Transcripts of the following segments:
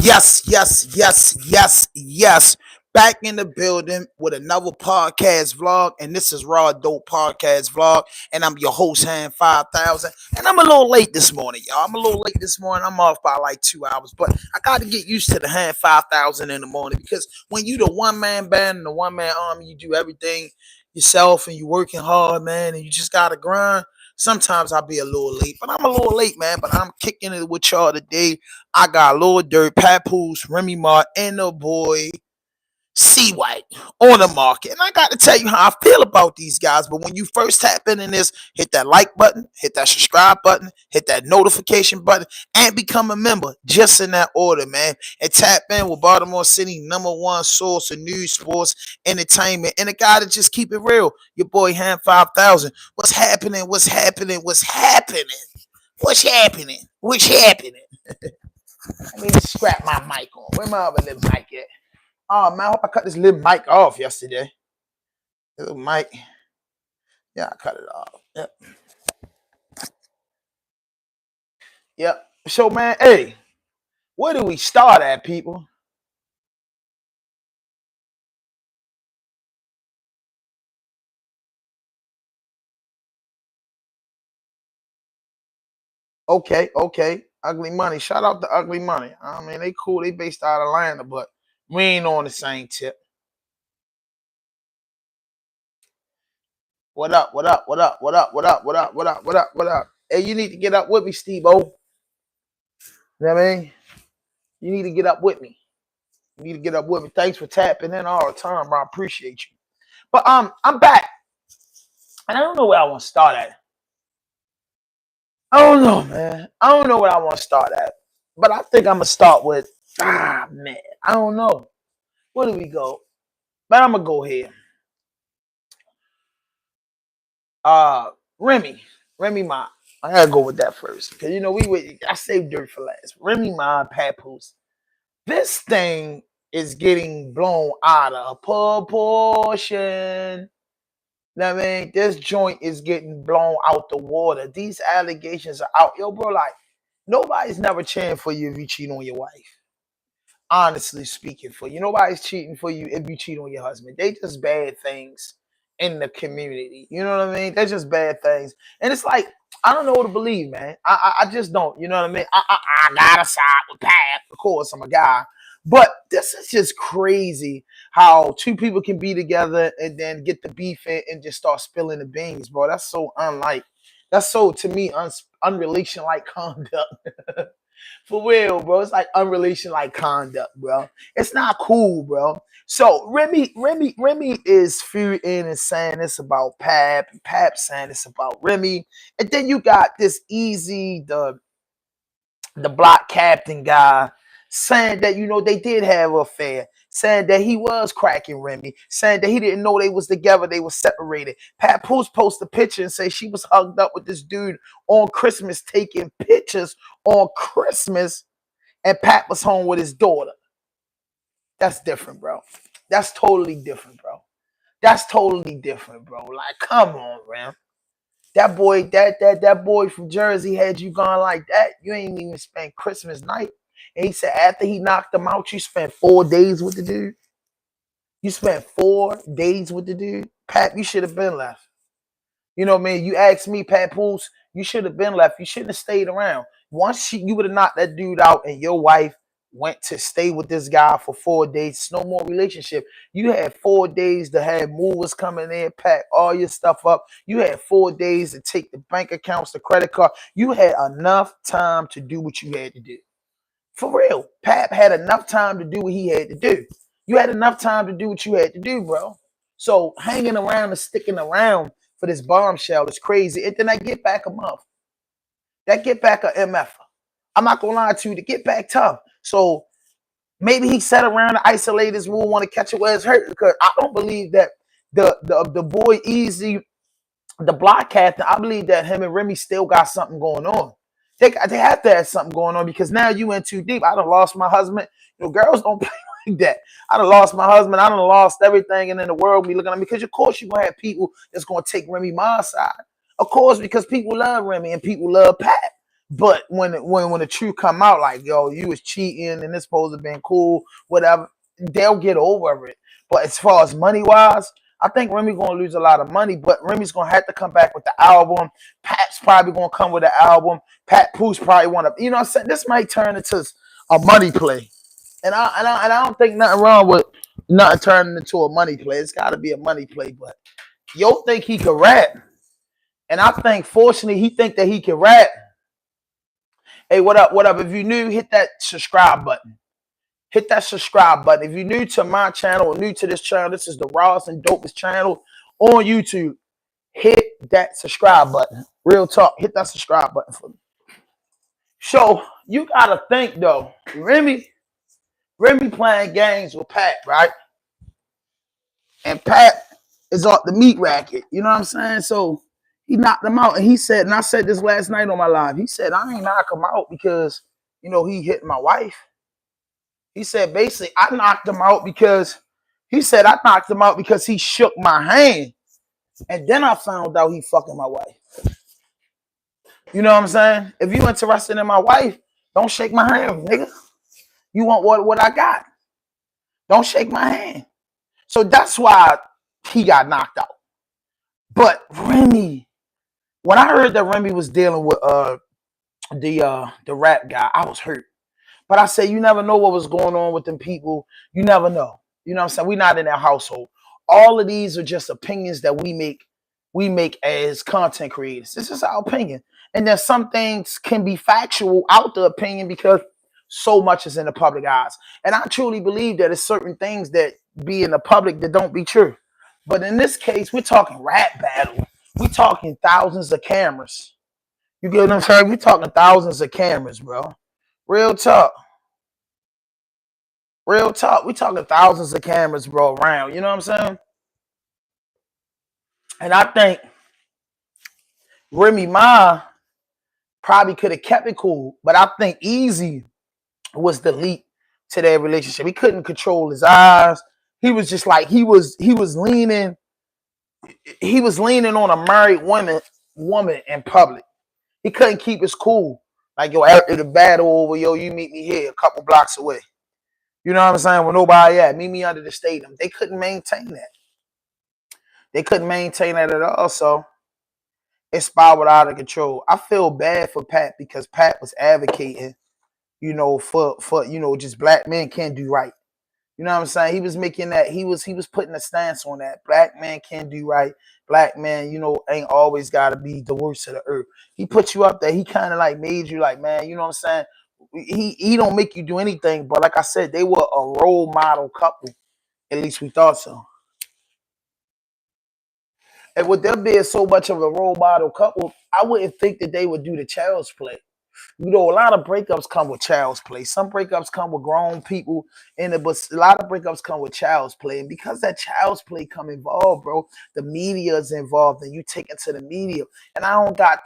Yes. Back in the building with another podcast vlog, and this is Raw Dope Podcast Vlog, and I'm your host, Hand 5000. And I'm a little late this morning, y'all. I'm a little late this morning. I'm off by like 2 hours, but I got to get used to the Hand 5000 in the morning because when you the one man band and the one man army, you do everything yourself and you working hard, man, and you just got to grind. Sometimes I'll be a little late, but I'm a little late, man. But I'm kicking it with y'all today. I got LIL DURK, PAPOOSE, REMY Ma, and the boy C White on the market. And I got to tell you how I feel about these guys. But when you first tap in this, hit that like button, hit that subscribe button, hit that notification button, and become a member. Just in that order, man. And tap in with Baltimore City #1 source of news, sports, entertainment, and a guy that just keep it real. Your boy Ham 5000. What's happening? What's happening? What's happening? What's happening? What's happening? Let me just scrap my mic on. Where my other little mic at? Oh man, I hope I cut this little mic off yesterday. Little mic. Yeah, I cut it off. Yep. So man, hey, where do we start at, people? Okay. Ugly Money. Shout out to Ugly Money. I mean, they cool. They based out of Atlanta, but we ain't on the same tip. What up? What up? What up? What up? What up? What up? What up? What up? What up? Hey, you need to get up with me, Steve-O. You know what I mean? You need to get up with me. You need to get up with me. Thanks for tapping in all the time, bro. I appreciate you. But I'm back. And I don't know where I want to start at. I don't know, man. I don't know where I want to start at. But I think I'm gonna start with man. I don't know. Where do we go? But I'm gonna go here. Remy. Remy Ma. I gotta go with that first. Because you know, I saved Dirt for last. Remy Ma and PAPOOSE. This thing is getting blown out of proportion. I mean, this joint is getting blown out the water. These allegations are out. Yo, bro, like, nobody's never cheering for you if you cheat on your wife. Honestly speaking, for you. Nobody's cheating for you if you cheat on your husband. They just bad things in the community. You know what I mean? They're just bad things. And it's like, I don't know what to believe, man. I just don't. You know what I mean? I gotta side with Pat. Of course, I'm a guy. But this is just crazy how two people can be together and then get the beef in and just start spilling the beans, bro. That's so unlike. That's so, to me, unrelation-like conduct. For real, bro. It's like unrelation-like conduct, bro. It's not cool, bro. So Remy is feuding and saying this about Pap, and Pap saying this about Remy. And then you got this Easy, the block captain guy, saying that, you know, they did have an affair, saying that he was cracking Remy, saying that he didn't know they was together, they were separated. PAPOOSE posted a picture and say she was hugged up with this dude on Christmas, taking pictures on Christmas, and Pat was home with his daughter. That's different, bro. That's totally different, bro. That's totally different, bro. Like, come on, man. That boy, that boy from Jersey had you gone like that. You ain't even spent Christmas night. And he said after he knocked him out, you spent 4 days with the dude. You spent 4 days with the dude. Pat, you should have been left. You know what I mean? You asked me, PAPOOSE, you should have been left. You shouldn't have stayed around. Once you would have knocked that dude out and your wife went to stay with this guy for 4 days, it's no more relationship. You had 4 days to have movers coming in, pack all your stuff up. You had 4 days to take the bank accounts, the credit card. You had enough time to do what you had to do. For real. Pap had enough time to do what he had to do. You had enough time to do what you had to do, bro. So hanging around and sticking around for this bombshell is crazy. And then I get back a month. That get back a MF. I'm not gonna lie to you, the get back tough. So maybe he sat around and isolated his move, want to catch it where it's hurt, because I don't believe that the boy Easy, the block captain, I believe that him and Remy still got something going on. They have to have something going on, because now you went too deep. I done lost my husband. You know, girls don't play like that. I done lost my husband. I done lost everything, and then the world be looking at me, because of course you're gonna have people that's gonna take Remy Ma's side. Of course, because people love Remy and people love Pat. But when the truth come out, like, yo, you was cheating and this supposed to have been cool, whatever, they'll get over it. But as far as money wise, I think Remy gonna lose a lot of money, but Remy's gonna have to come back with the album. Pat's probably gonna come with the album. PAPOOSE probably want to, you know what I'm saying? This might turn into a money play. And I don't think nothing wrong with nothing turning into a money play. It's gotta be a money play, but yo think he can rap. And I think fortunately he think that he can rap. Hey, what up? What up? If you're new, hit that subscribe button. Hit that subscribe button. If you're new to my channel or new to this channel, this is the rawest and dopest channel on YouTube. Hit that subscribe button. Real talk. Hit that subscribe button for me. So you gotta think though, Remy playing games with Pat, right? And Pat is off the meat racket. You know what I'm saying? So he knocked him out. And he said, and I said this last night on my live, he said, I ain't knock him out because, you know, he hit my wife. He said, basically, I knocked him out because, he said, I knocked him out because he shook my hand. And then I found out he fucking my wife. You know what I'm saying? If you interested in my wife, don't shake my hand, nigga. You want what I got. Don't shake my hand. So that's why he got knocked out. But Remy, when I heard that Remy was dealing with the rap guy, I was hurt. But I said, you never know what was going on with them people. You never know. You know what I'm saying? We're not in their household. All of these are just opinions that we make as content creators. This is our opinion. And then some things can be factual out the opinion because so much is in the public eyes. And I truly believe that there's certain things that be in the public that don't be true. But in this case, we're talking rap battle. We're talking thousands of cameras. You get what I'm saying? We're talking thousands of cameras, bro. Real talk. Real talk. We're talking thousands of cameras, bro, around. You know what I'm saying? And I think Remy Ma probably could have kept it cool, but I think Easy was the lead to their relationship. He couldn't control his eyes. He was just like he was leaning on a married woman in public. He couldn't keep his cool. Like, yo, after the battle over, yo, you meet me here a couple blocks away. You know what I'm saying? Where nobody at. Meet me under the stadium. They couldn't maintain that. They couldn't maintain that at all. So it spiraled out of control. I feel bad for Pat because Pat was advocating, you know, for you know, just black men can't do right. You know what I'm saying? He was making that, he was putting a stance on that. Black man can't do right. Black man, you know, ain't always gotta be the worst of the earth. He put you up there. He kind of like made you like, man, you know what I'm saying? He don't make you do anything, but like I said, they were a role model couple. At least we thought so. And with them being so much of a role model couple, I wouldn't think that they would do the child's play. You know, a lot of breakups come with child's play. Some breakups come with grown people in it, but a lot of breakups come with child's play. And because that child's play come involved, bro, the media is involved and you take it to the media. And I don't got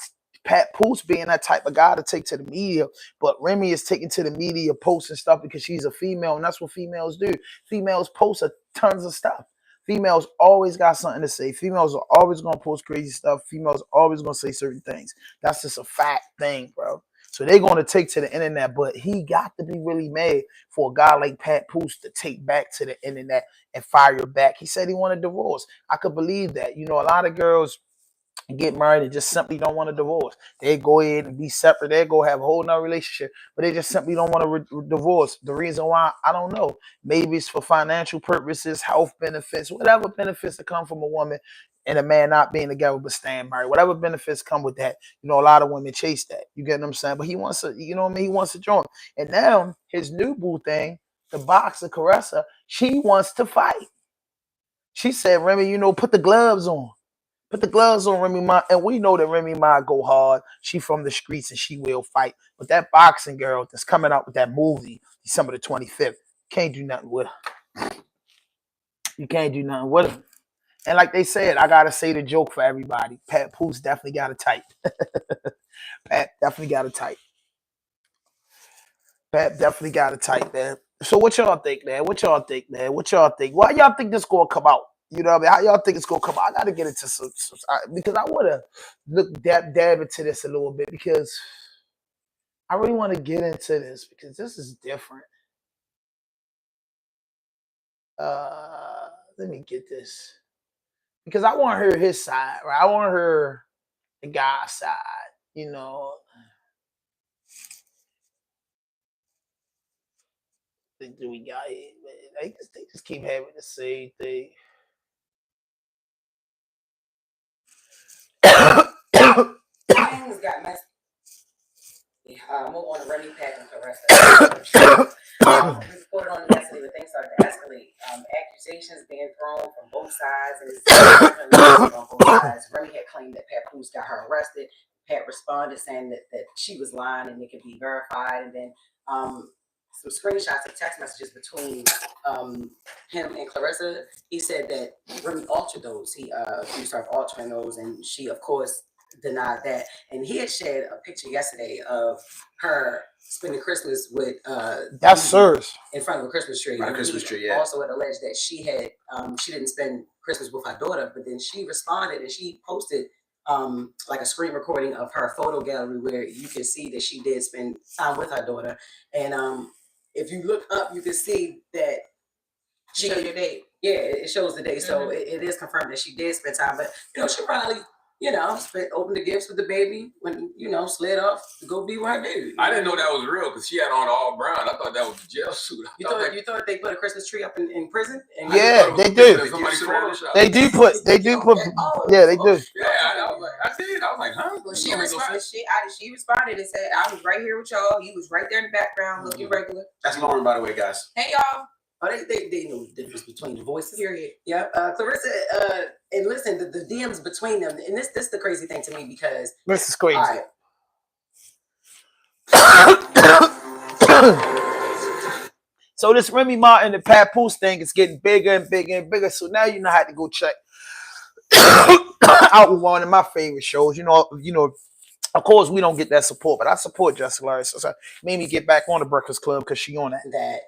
PAPOOSE being that type of guy to take to the media, but Remy is taking to the media, posting stuff because she's a female, and that's what females do. Females post tons of stuff. Females always got something to say. Females are always going to post crazy stuff. Females are always going to say certain things. That's just a fact thing, bro. So they're going to take to the internet, but he got to be really mad for a guy like PAPOOSE to take back to the internet and fire back. He said he wanted a divorce. I could believe that. You know, a lot of girls get married and just simply don't want a divorce. They go ahead and be separate. They go have a whole nother relationship, but they just simply don't want a divorce. The reason why, I don't know. Maybe it's for financial purposes, health benefits, whatever benefits that come from a woman and a man not being together but staying married. Whatever benefits come with that. You know, a lot of women chase that. You get what I'm saying? But he wants to, you know what I mean? He wants to join. And now his new boo thing, the boxer Caressa, she wants to fight. She said, Remy, you know, put the gloves on. Put the gloves on Remy Ma, and we know that Remy Ma go hard. She from the streets and she will fight. But that boxing girl that's coming out with that movie, December the 25th, can't do nothing with her. You can't do nothing with her. And like they said, I gotta say the joke for everybody. PAPOOSE definitely got a type. Pat definitely got a type. Pat definitely got a type, man. So what y'all think, man? What y'all think, man? What y'all think? Why y'all think this gonna come out? You know what I mean? How y'all think it's gonna come out? I gotta get into some because I wanna dab into this a little bit because I really want to get into this because this is different. Let me get this because I want to hear his side, right? I want to hear the guy's side, you know. Do we got it? They just keep having the same thing. Things got messy. Move on to Remy Ma and Clarissa. We reported on yesterday that things started to escalate. Accusations being thrown from both sides, and it's on both sides. Remy had claimed that PAPOOSE got her arrested. Pat responded saying that she was lying and it could be verified. And then some screenshots of text messages between him and Clarissa. He said that Remy altered those. He started altering those, and she, of course, denied that. And he had shared a picture yesterday of her spending Christmas with that's sirs in front of a Christmas tree. Right, Christmas tree, yeah. Also had alleged that she didn't spend Christmas with her daughter, but then she responded and she posted like a screen recording of her photo gallery where you can see that she did spend time with her daughter. And if you look up, you can see that she shows your date. Yeah, it shows the date, so it is confirmed that she did spend time. But she probably opened the gifts with the baby when slid off to go be with her baby. I didn't know that was real because she had on all brown. I thought that was a jail suit. You thought they put a Christmas tree up in prison? And yeah, they do. They do put. Yeah, they do. Yeah, I was like, I did. I was like, huh? Well, she responded and said, "I was right here with y'all. He was right there in the background, looking regular." That's Lauren, by the way, guys. Hey, y'all. Oh, they know the difference between the voices. Period. Yeah. Clarissa, and listen, the DMs between them, and this is the crazy thing to me because this is crazy. All right. So this Remy Ma and the PAPOOSE thing is getting bigger and bigger and bigger. So now you know how to go check out with one of my favorite shows. You know. Of course, we don't get that support, but I support Jessica Larson. So made me get back on the Breakfast Club because she on that.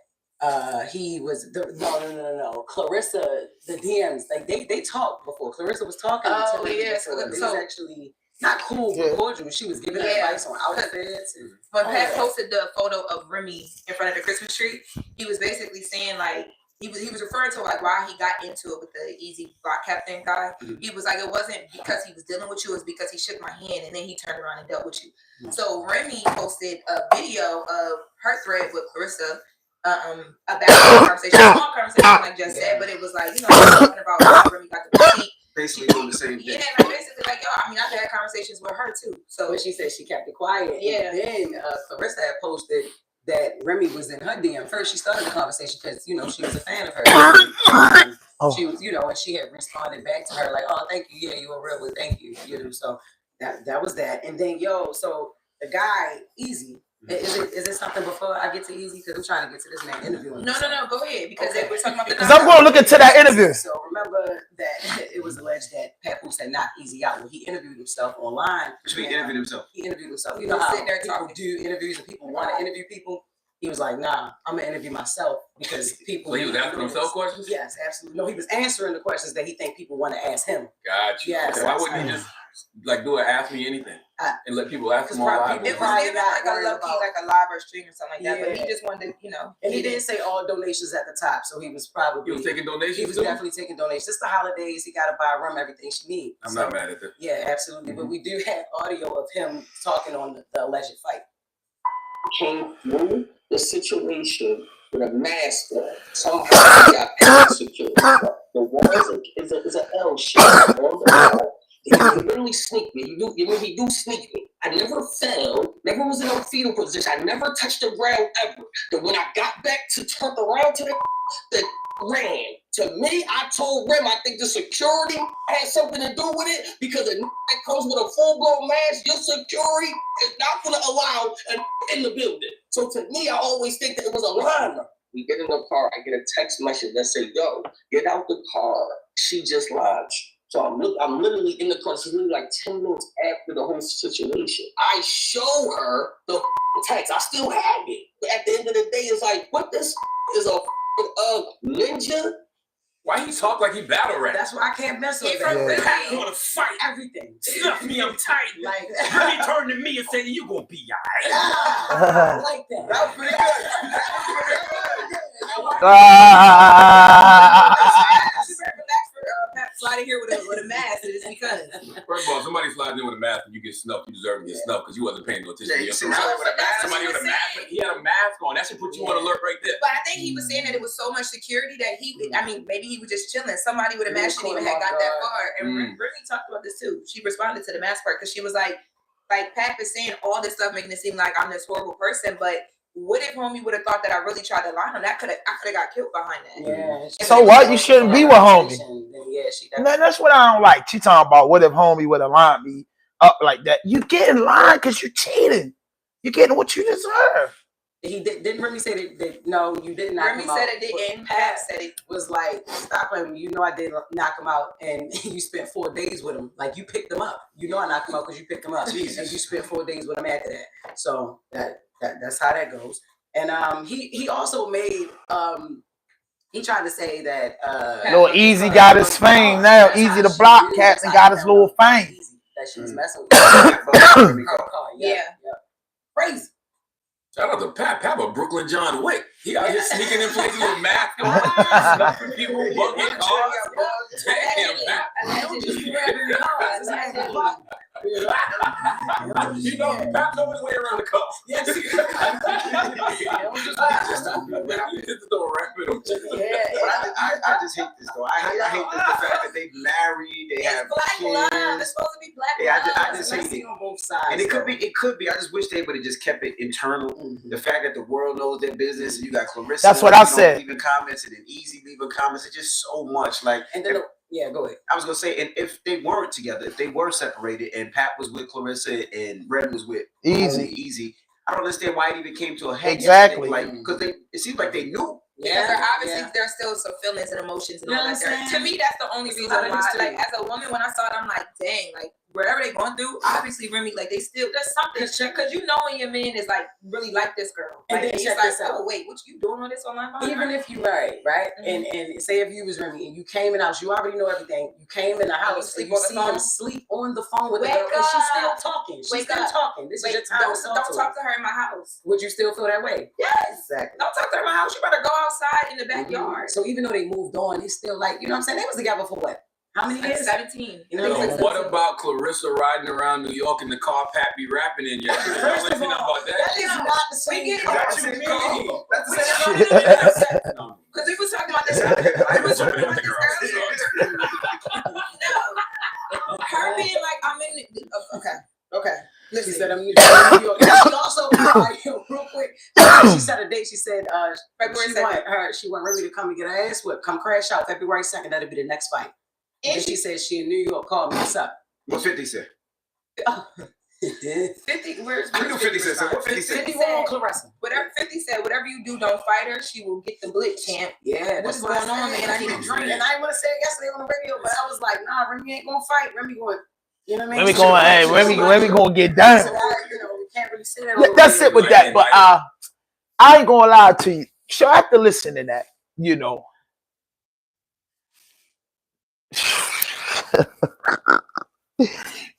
He was no. Clarissa, the DMs, like they talked before. Clarissa was talking. Oh yeah, so it was actually not cool, but cordial. She was giving advice on outfits. When Pat posted the photo of Remy in front of the Christmas tree, he was basically saying like he was referring to like why he got into it with the Easy Block Captain guy. He was like, it wasn't because he was dealing with you, it was because he shook my hand and then he turned around and dealt with you. So Remy posted a video of her thread with Clarissa. About the conversation, small conversation, like just said, but it was like, talking about how Remy got the receipt. Basically doing the same thing. Yeah, like basically like, yo, I mean, I've had conversations with her too. So she said she kept it quiet. Yeah. And then Clarissa had posted that Remy was in her DM. First, she started the conversation because, she was a fan of her. She was, and she had responded back to her like, oh, thank you. Yeah, you were real, but thank you. So that was that. And then, so the guy, Easy, is it something before I get to Easy? Because I'm trying to get to this man interviewing. No, go ahead. Because we're talking about because I'm going to look into that interview. So remember that it was alleged that PAPOOSE had knocked Easy out when he interviewed himself online. He interviewed himself. He interviewed himself. You know how people do interviews and people want to interview people? He was like, nah, I'm going to interview myself because people... So he was asking himself questions? Yes, absolutely. No, he was answering the questions that he think people want to ask him. Gotcha. Yes, okay. Why wouldn't he just do an Ask Me Anything and let people ask him all live? It was like a low-key, like a live or stream or something like that, but he just wanted to, And he didn't say all donations at the top, so he was probably... He was taking donations He was definitely taking donations. It's the holidays. He got to buy rum everything she needs. I'm not mad at that. Yeah, absolutely. But we do have audio of him talking on the alleged fight. Came through the situation with a mask on. Somehow he got executed. The wall is an L shape on the wall. He literally sneaked me. He do sneak me. I never fell, never was in a fetal position. I never touched the ground ever. But when I got back to turn around to the ran. To me, I told Rem, I think the security had something to do with it because a that comes with a full-blown mask, your security is not going to allow in the building. So to me, I always think that it was a lineup. We get in the car, I get a text message that say, yo, get out the car. She just lodged. So I'm literally in the car. It's literally like 10 minutes after the whole situation. I show her the text. I still have it. But at the end of the day, it's like, what this is a ninja? Why Why he talk like he battle rap? That's why I can't mess with Yeah. that. Pat, you wanna fight? Everything. Stuff me, I'm tight. Like, Really turn to me and say, you gonna be alright. I like that. That was pretty Slide in here with a mask, and it's because. First of all, somebody slides in with a mask and you get snuffed, you deserve to get snuffed because you wasn't paying no attention to your Somebody with a mask. Somebody with a mask, he had a mask on. That should put you on alert right there. But I think he was saying that it was so much security that I mean, maybe he was just chilling. Somebody with a mask shouldn't even have got that far. And Remy talked about this too. She responded to the mask part because she was like Pat is saying all this stuff, making it seem like I'm this horrible person, but what if homie would have thought that I really tried to lie on him? I could have got killed behind that. Yeah. So what? You shouldn't be with homie. Yeah, Man, that's what I don't like. She talking about what if homie would have lined me up like that. You get in line because you're cheating. You're getting what you deserve. He didn't Remy say that no, you didn't knock Remy him out. said it didn't. Pat said it was like, stop him. You know I did knock him out, and you spent 4 days with him. Like you picked him up. You know I knocked him out because you picked him up. Jesus. And you spent 4 days with him after that. So that's how that goes. And he also made he tried to say that Little Easy got his fame now. Easy to block cats and got his little fame. That she was messing with. Yeah. Crazy. Shout out to Pat. Pat a Brooklyn John Wick. He out here sneaking in places with mask on, snuffing people, bugging cars. Damn, Pat. You know, Pat knows his way around the car. Yes. Just don't rap it. I just hate this though. I hate the fact that they married, they have kids. It's supposed to be black Yeah, love. I just hate it. On both sides. And it could be. I just wish they would have just kept it internal. The fact that the world knows their business, and you got Clarissa. That's what I said. Leaving comments and then Easy leaving comments. It's just so much. Like, And then yeah, go ahead. I was gonna say, and if they weren't together, if they were separated, and Pat was with Clarissa and Red was with Easy, I don't understand why it even came to a head. Exactly. Like, because it seems like they knew. Because obviously there's still some feelings and emotions and all that there. To me, that's the only reason why. Like as a woman, when I saw it, I'm like, dang, like whatever they going through, obviously Remy, like they still there's something because you know when your man is like really like this girl, And like, then he's check like, this out. oh wait, what you doing on this online? Even if you married, right? And say if you was Remy and you came in the house, you already know everything. You came in the house and you see him sleep on the phone with the girl, and she's still talking. She's still talking. This is your time. Don't talk to her in my house. Would you still feel that way? Yes. Exactly. Don't talk to her in my house. You better go outside in the backyard. So even though they moved on, he's still like, you know what I'm saying? They was together for what? How many years? 17. You know So what about Clarissa riding around New York in the car Pat be rapping in? Yeah, First of all, about that that. is not the same. We get it. That's what you mean. That's the same. Because we was talking about this earlier. I was talking about this earlier. No. Her being like, I'm in okay. She Listen. said, I'm in New York. She also, real quick, she said a date. She said, she want Remy to come and get her ass whipped. Come crash out February 2nd. That'll be the next fight. And she said she in New York. Call me. What's up? What 50 said? 50, where's I knew 50 said. What 50 said? 50 won't Clarissa. Whatever 50 said, whatever you do, don't fight her. She will get the blick, champ. Yeah, What's going on, man? I need a drink. And I didn't want to say it yesterday on the radio, but I was like, nah, Remy ain't gonna fight. Remy going, you know what I mean? Remy gonna get down. So we can't really say that. That's it with that. But I ain't gonna lie to you. Sure, I have to listen to that. You know.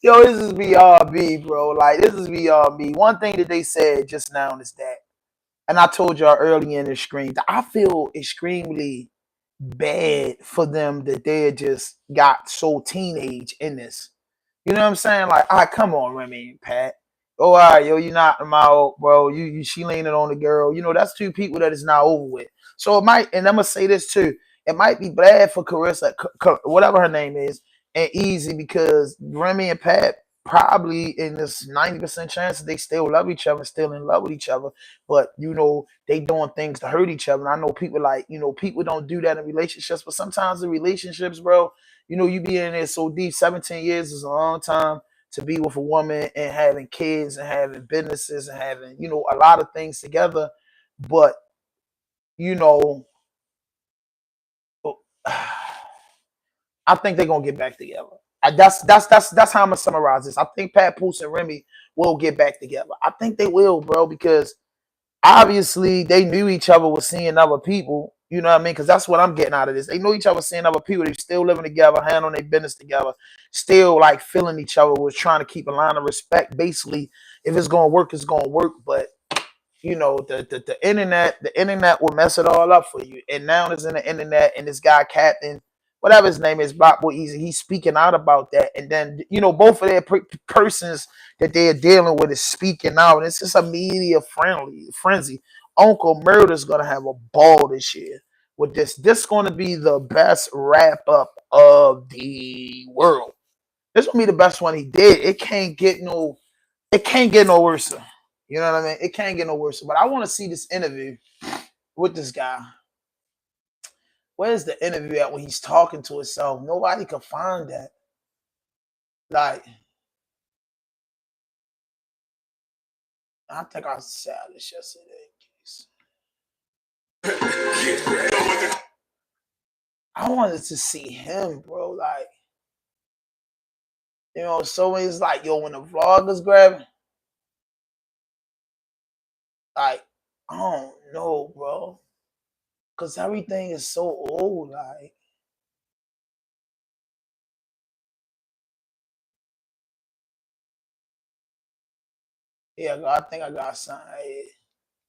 Yo, this is BRB, bro. Like, this is BRB. One thing that they said just now is that, and I told y'all early in the stream, that I feel extremely bad for them that they just got so teenage in this. You know what I'm saying? Like, come on, Remy and Pat. Oh, all right, yo, you knocked them out, bro. She leaning on the girl. You know, that's two people that is not over with. So it might, and I'm gonna say this too, it might be bad for Clarissa, whatever her name is, and Easy, because Remy and Pat probably in this 90% chance that they still love each other, still in love with each other, but you know, they doing things to hurt each other. And I know people like, you know, people don't do that in relationships, but sometimes in relationships, bro, you know, you be in there so deep. 17 years is a long time to be with a woman and having kids and having businesses and having, you know, a lot of things together. But, you know, I think they're gonna get back together. That's how I'm gonna summarize this. I think Papoose and Remy will get back together. I think they will, bro, because obviously they knew each other was seeing other people. You know what I mean? Because that's what I'm getting out of this. They know each other, seeing other people. They still living together, handling their business together, still like feeling each other. Was trying to keep a line of respect. Basically, if it's gonna work, it's gonna work. But you know, the internet will mess it all up for you. And now it's in the internet, and this guy Captain, whatever his name is, Black Boy Easy, he's speaking out about that. And then both of their persons that they're dealing with is speaking out. And it's just a media frenzy. Uncle Murder's gonna have a ball this year with this. This is gonna be the best wrap up of the world. This will be the best one he did. It can't get no worse. You know what I mean? It can't get no worse. But I want to see this interview with this guy. Where's the interview at when he's talking to himself? Nobody can find that. Like, I think I said this yesterday. I wanted to see him, bro. Like, so it's like, when the vloggers grab, like, I don't know, bro. Because everything is so old, like. Yeah, I think I got something right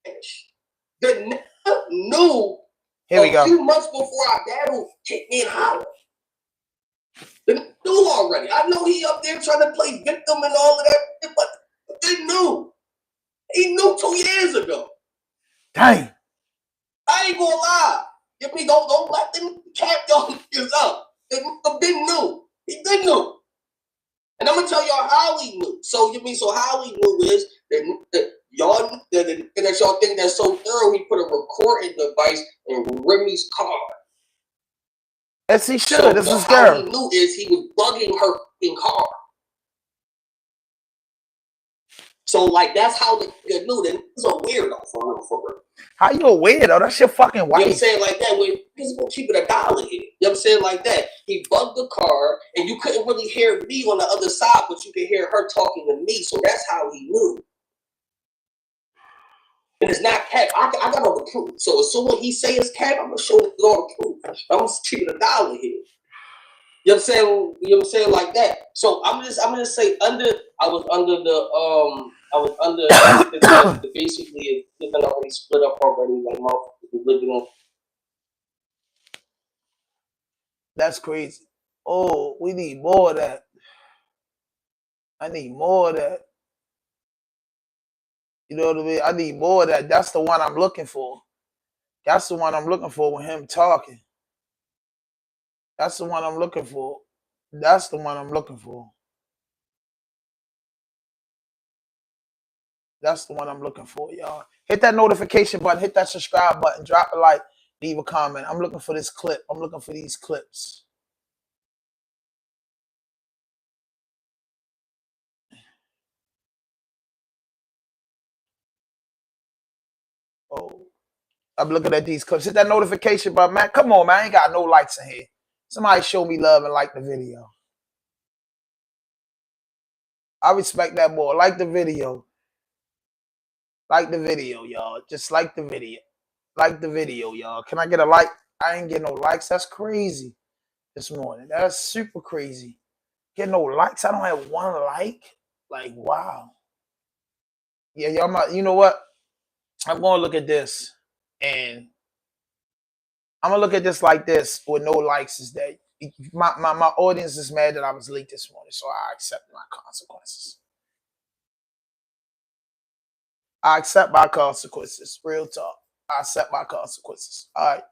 here. The knew here we go. A few months before our battle hit me in Holland. They knew already. I know he up there trying to play victim and all of that, but they knew. He knew 2 years ago. Dang. I ain't gonna lie. If we don't let them cap y'all niggas up. They knew. He did know. And I'm gonna tell y'all how he knew. So how he knew is that y'all think that's so thorough. He put a recording device in Remy's car. Yes, he should. So this is girl. How he knew is he was bugging her in car. So like that's how they knew that he's a weirdo for real. How you a weirdo? That's your fucking wife. You know what I'm saying? Like that, when he's gonna keep it $1 here. You know what I'm saying? Like that. He bugged the car, and you couldn't really hear me on the other side, but you could hear her talking to me. So that's how he knew. And it's not cap. I got all the proof. So as soon as he say it's cap, I'm gonna show him all the proof. I'm gonna keep it $1 here. You know what I'm saying? You know what I'm saying? Like that. So I'm just say I was under basically it's been already split up already, like motherfuckers living on. That's crazy. Oh, we need more of that. I need more of that. You know what I mean? I need more of that. That's the one I'm looking for. That's the one I'm looking for with him talking. That's the one I'm looking for. That's the one I'm looking for. That's the one I'm looking for, y'all. Hit that notification button. Hit that subscribe button. Drop a like. Leave a comment. I'm looking for this clip. I'm looking for these clips. Oh, I'm looking at these clips. Hit that notification button, man. Come on, man. I ain't got no likes in here. Somebody show me love and like the video. I respect that more. Like the video. Like the video, y'all. Just like the video. Like the video, y'all. Can I get a like? I ain't getting no likes. That's crazy this morning. That's super crazy. Get no likes. I don't have one like. Like, wow. Yeah, y'all. You know what? I'm going to look at this. And I'm going to look at this like this with no likes. Is that my audience is mad that I was late this morning. So I accept my consequences. I accept my consequences. Real talk. I accept my consequences. All right.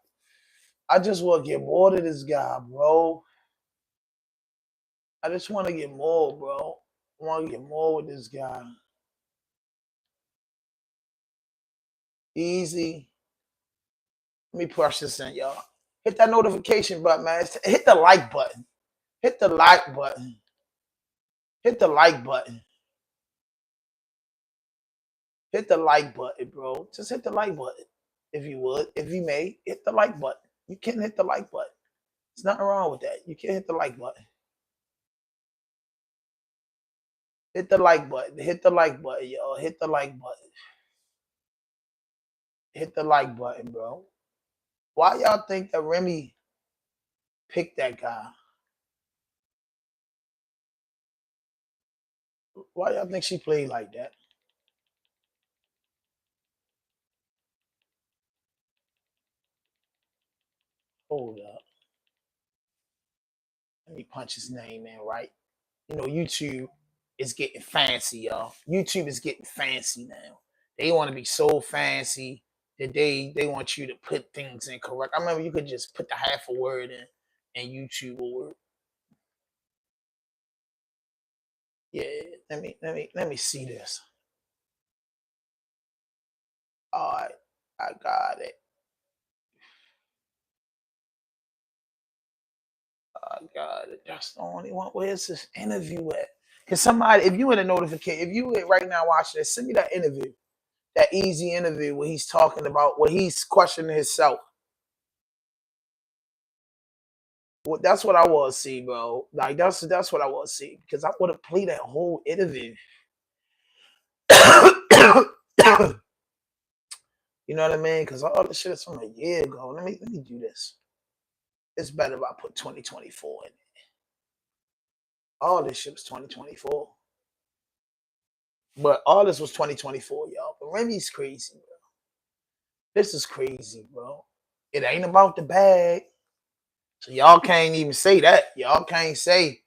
I just want to get more to this guy, bro. I just want to get more, bro. I want to get more with this guy. Easy. Let me push this in, y'all. Hit that notification button, man. Hit the like button. Hit the like button. Hit the like button. Hit the like button, bro. Just hit the like button. If you would. If you may, hit the like button. You can hit the like button. There's nothing wrong with that. You can hit the like button. Hit the like button. Hit the like button, y'all. Hit the like button. Hit the like button, bro. Why y'all think that Remy picked that guy? Why y'all think she played like that? Hold up. Let me punch his name in, right? You know, YouTube is getting fancy, y'all. YouTube is getting fancy now. They want to be so fancy that they want you to put things in correct. I remember you could just put the half a word in and YouTube will work. Yeah, let me see this. All right, I got it. I got it. That's the only one. Where's this interview at? Can somebody, if you in a notification, if you right now watching this, send me that interview, that easy interview where he's talking about, where he's questioning himself. Well, that's what I want to see, bro. Like that's what I want to see because I would have played that whole interview. You know what I mean? Because all the shit is from a year ago. Let me do this. It's better if I put 2024 in it. All this shit was 2024. But all this was 2024, y'all. But Remy's crazy, bro. This is crazy, bro. It ain't about the bag. So y'all can't even say that. Y'all can't say,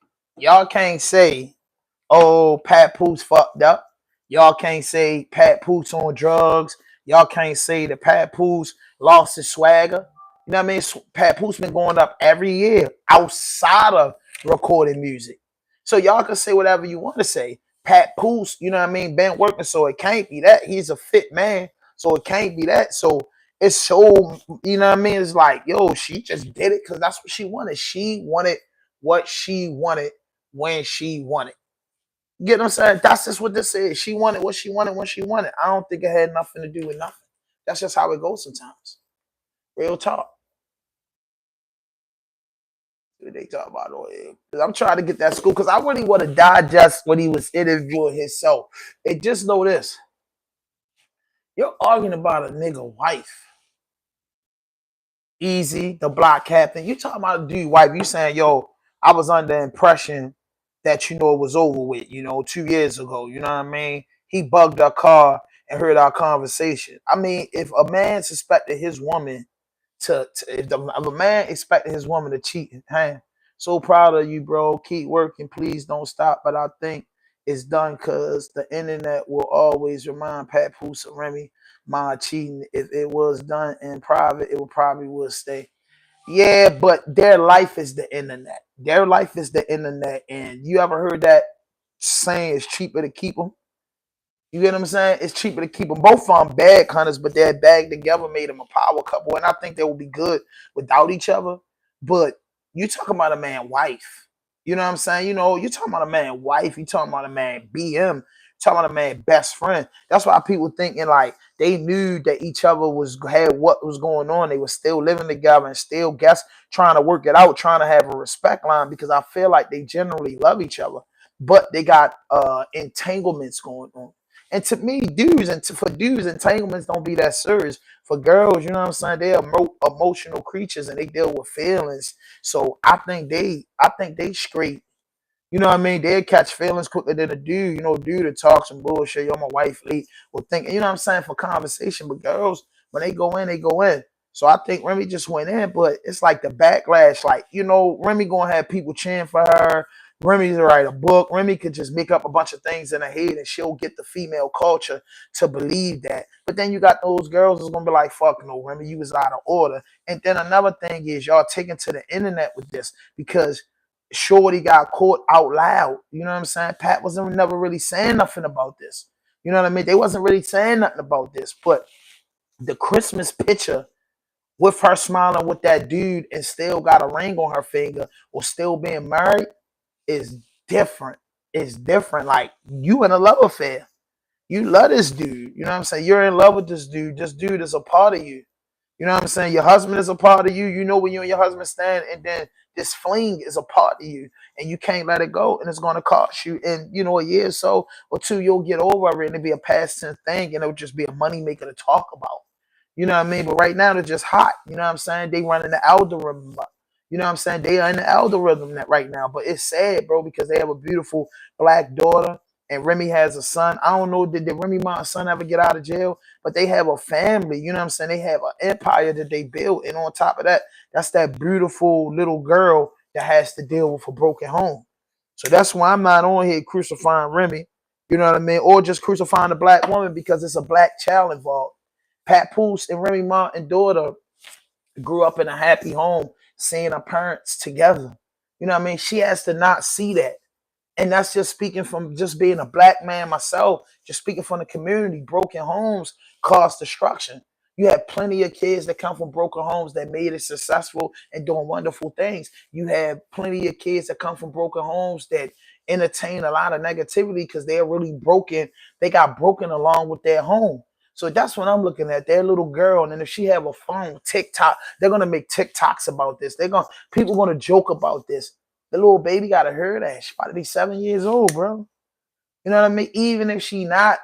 oh, Papoose fucked up. Y'all can't say Papoose on drugs. Y'all can't say that Papoose lost his swagger. You know what I mean? Papoose been going up every year outside of recording music. So y'all can say whatever you want to say. Papoose, you know what I mean, been working, so it can't be that. He's a fit man, so it can't be that. So it's so, you know what I mean? It's like, yo, she just did it because that's what she wanted. She wanted what she wanted when she wanted. Get what I'm saying? That's just what this is. She wanted what she wanted when she wanted. I don't think it had nothing to do with nothing. That's just how it goes sometimes. Real talk. What they talk about over here. I'm trying to get that school because I really want to digest when he was interviewing himself. And just know this. You're arguing about a nigga wife. Easy, the block captain. You talking about a dude wife. You saying, yo, I was under the impression that, you know, it was over with, you know, 2 years ago. You know what I mean? He bugged our car and heard our conversation. I mean, if a man suspected his woman if a man expected his woman to cheat, hey, so proud of you, bro. Keep working. Please don't stop. But I think it's done because the internet will always remind Papoose and Remy Ma cheating. If it was done in private, it would probably would stay. Yeah, but their life is the internet. Their life is the internet. And you ever heard that saying, it's cheaper to keep them? You get what I'm saying? It's cheaper to keep them. Both of them bad hunters, but their bag together made them a power couple. And I think they will be good without each other. But you talking about a man wife. You know what I'm saying? You know, you're talking about a man wife. You talking about a man BM. Talking about a man best friend. That's why people thinking like they knew that each other had what was going on. They were still living together and still trying to work it out, trying to have a respect line because I feel like they generally love each other. But they got entanglements going on. And to me, for dudes, entanglements don't be that serious. For girls, you know what I'm saying? They're emotional creatures and they deal with feelings. So I think they straight. You know what I mean? They'll catch feelings quicker than a dude. You know, dude that talk some bullshit. Yo, my wife late. Or think, you know what I'm saying, for conversation. But girls, when they go in, they go in. So I think Remy just went in, but it's like the backlash. Like, you know, Remy gonna have people cheering for her. Remy's to write a book. Remy could just make up a bunch of things in her head and she'll get the female culture to believe that. But then you got those girls who's gonna be like, fuck no, Remy, you was out of order. And then another thing is y'all taking to the internet with this because Shorty got caught out loud. You know what I'm saying? Pat wasn't never really saying nothing about this. You know what I mean? They wasn't really saying nothing about this. But the Christmas picture with her smiling with that dude and still got a ring on her finger or still being married is different. It's different. Like you in a love affair. You love this dude. You know what I'm saying? You're in love with this dude. This dude is a part of you. You know what I'm saying? Your husband is a part of you. You know where you and your husband stand, and then this fling is a part of you, and you can't let it go, and it's going to cost you. And you know, a year or so or two, you'll get over it, and it'll be a past tense thing, and it'll just be a money maker to talk about. You know what I mean? But right now they're just hot. You know what I'm saying? They running the algorithm. You know what I'm saying? They are in the algorithm right now. But it's sad, bro, because they have a beautiful black daughter and Remy has a son. I don't know, did Remy Ma's son ever get out of jail? But they have a family. You know what I'm saying? They have an empire that they built. And on top of that, that's that beautiful little girl that has to deal with a broken home. So that's why I'm not on here crucifying Remy. You know what I mean? Or just crucifying a black woman because it's a black child involved. PAPOOSE and Remy Ma and daughter grew up in a happy home, seeing her parents together. You know what I mean? She has to not see that. And that's just speaking from just being a black man myself, just speaking from the community. Broken homes cause destruction. You have plenty of kids that come from broken homes that made it successful and doing wonderful things. You have plenty of kids that come from broken homes that entertain a lot of negativity because they're really broken. They got broken along with their home. So that's what I'm looking at. Their little girl, and then if she have a phone, TikTok, they're gonna make TikToks about this. People gonna joke about this. The little baby gotta hear that. She about to be 7 years old, bro. You know what I mean? Even if she not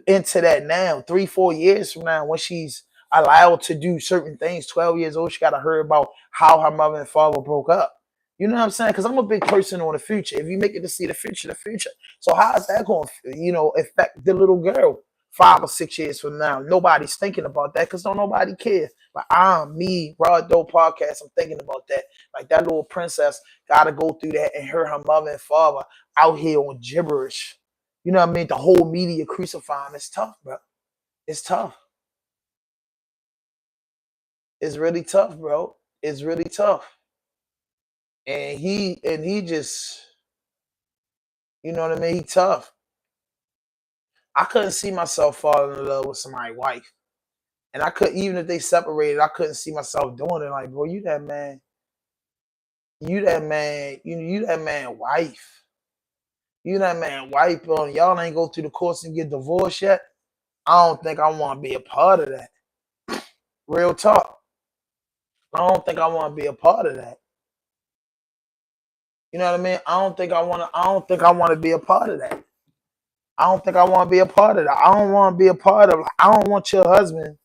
into that now, 3, 4 years from now, when she's allowed to do certain things, 12 years old, she gotta hear about how her mother and father broke up. You know what I'm saying? Because I'm a big person on the future. If you make it to see the future, the future. So how is that going to, affect the little girl 5 or 6 years from now? Nobody's thinking about that because don't nobody care. But Raw Dope Podcast, I'm thinking about that. Like that little princess got to go through that and her mother and father out here on gibberish. You know what I mean? The whole media crucifying. It's tough, bro. It's tough. It's really tough, bro. It's really tough. And he just, you know what I mean? He tough. I couldn't see myself falling in love with somebody's wife. And I could, even if they separated, I couldn't see myself doing it. Like, bro, you that man. You that man. You that man wife. You that man wife, bro. And y'all ain't go through the course and get divorced yet. I don't think I want to be a part of that. Real talk. I don't think I want to be a part of that. You know what I mean? I don't think I want to be a part of that. I don't think I want to be a part of that. I don't want to be a part of. I don't want your husband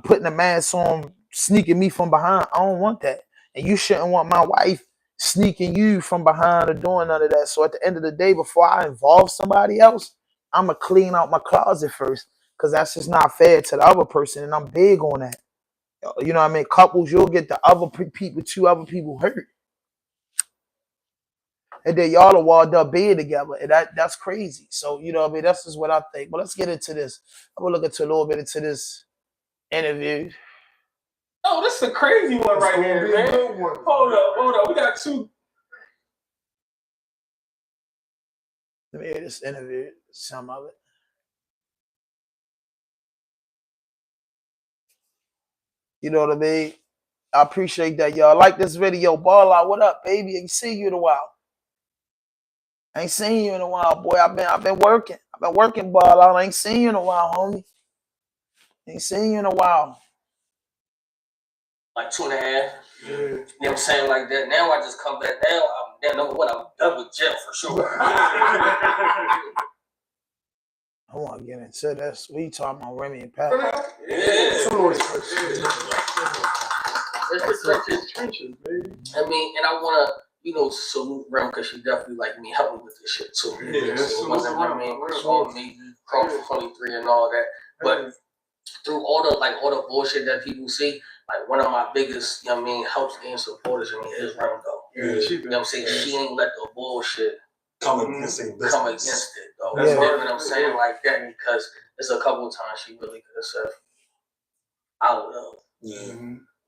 putting a mask on, sneaking me from behind. I don't want that. And you shouldn't want my wife sneaking you from behind or doing none of that. So at the end of the day, before I involve somebody else, I'm going to clean out my closet first because that's just not fair to the other person. And I'm big on that. You know what I mean? Couples, you'll get the other people, 2 other people hurt. And then y'all are walled up being together. And that's crazy. So, you know what I mean? That's just what I think. But let's get into this. I'm going to look into a little bit into this interview. Oh, this is a crazy one right here, man. Hold up. We got 2. Let me hear this interview, some of it. You know what I mean? I appreciate that, y'all. Like this video. Ball out. What up, baby? I ain't seen you in a while. I ain't seen you in a while, boy. I've been working. I've been working, ball out. I ain't seen you in a while, homie. Ain't seen you in a while. Like 2.5. You know what I'm saying? Like that. Now I just come back now. Number one, I'm done with jail for sure. I want to get into this. We talking about Remy and Pat. It's trenches, baby. I mean, and I want to, salute Rem because she definitely me help me with this shit too. So it wasn't me, Cross 23 and all that. But through all the bullshit that people see, one of my biggest, helps and supporters is Rem though. You know what I'm saying? She ain't let the bullshit come against it though. You know what I'm saying? Like that, because there's a couple of times she really could have said, I don't know.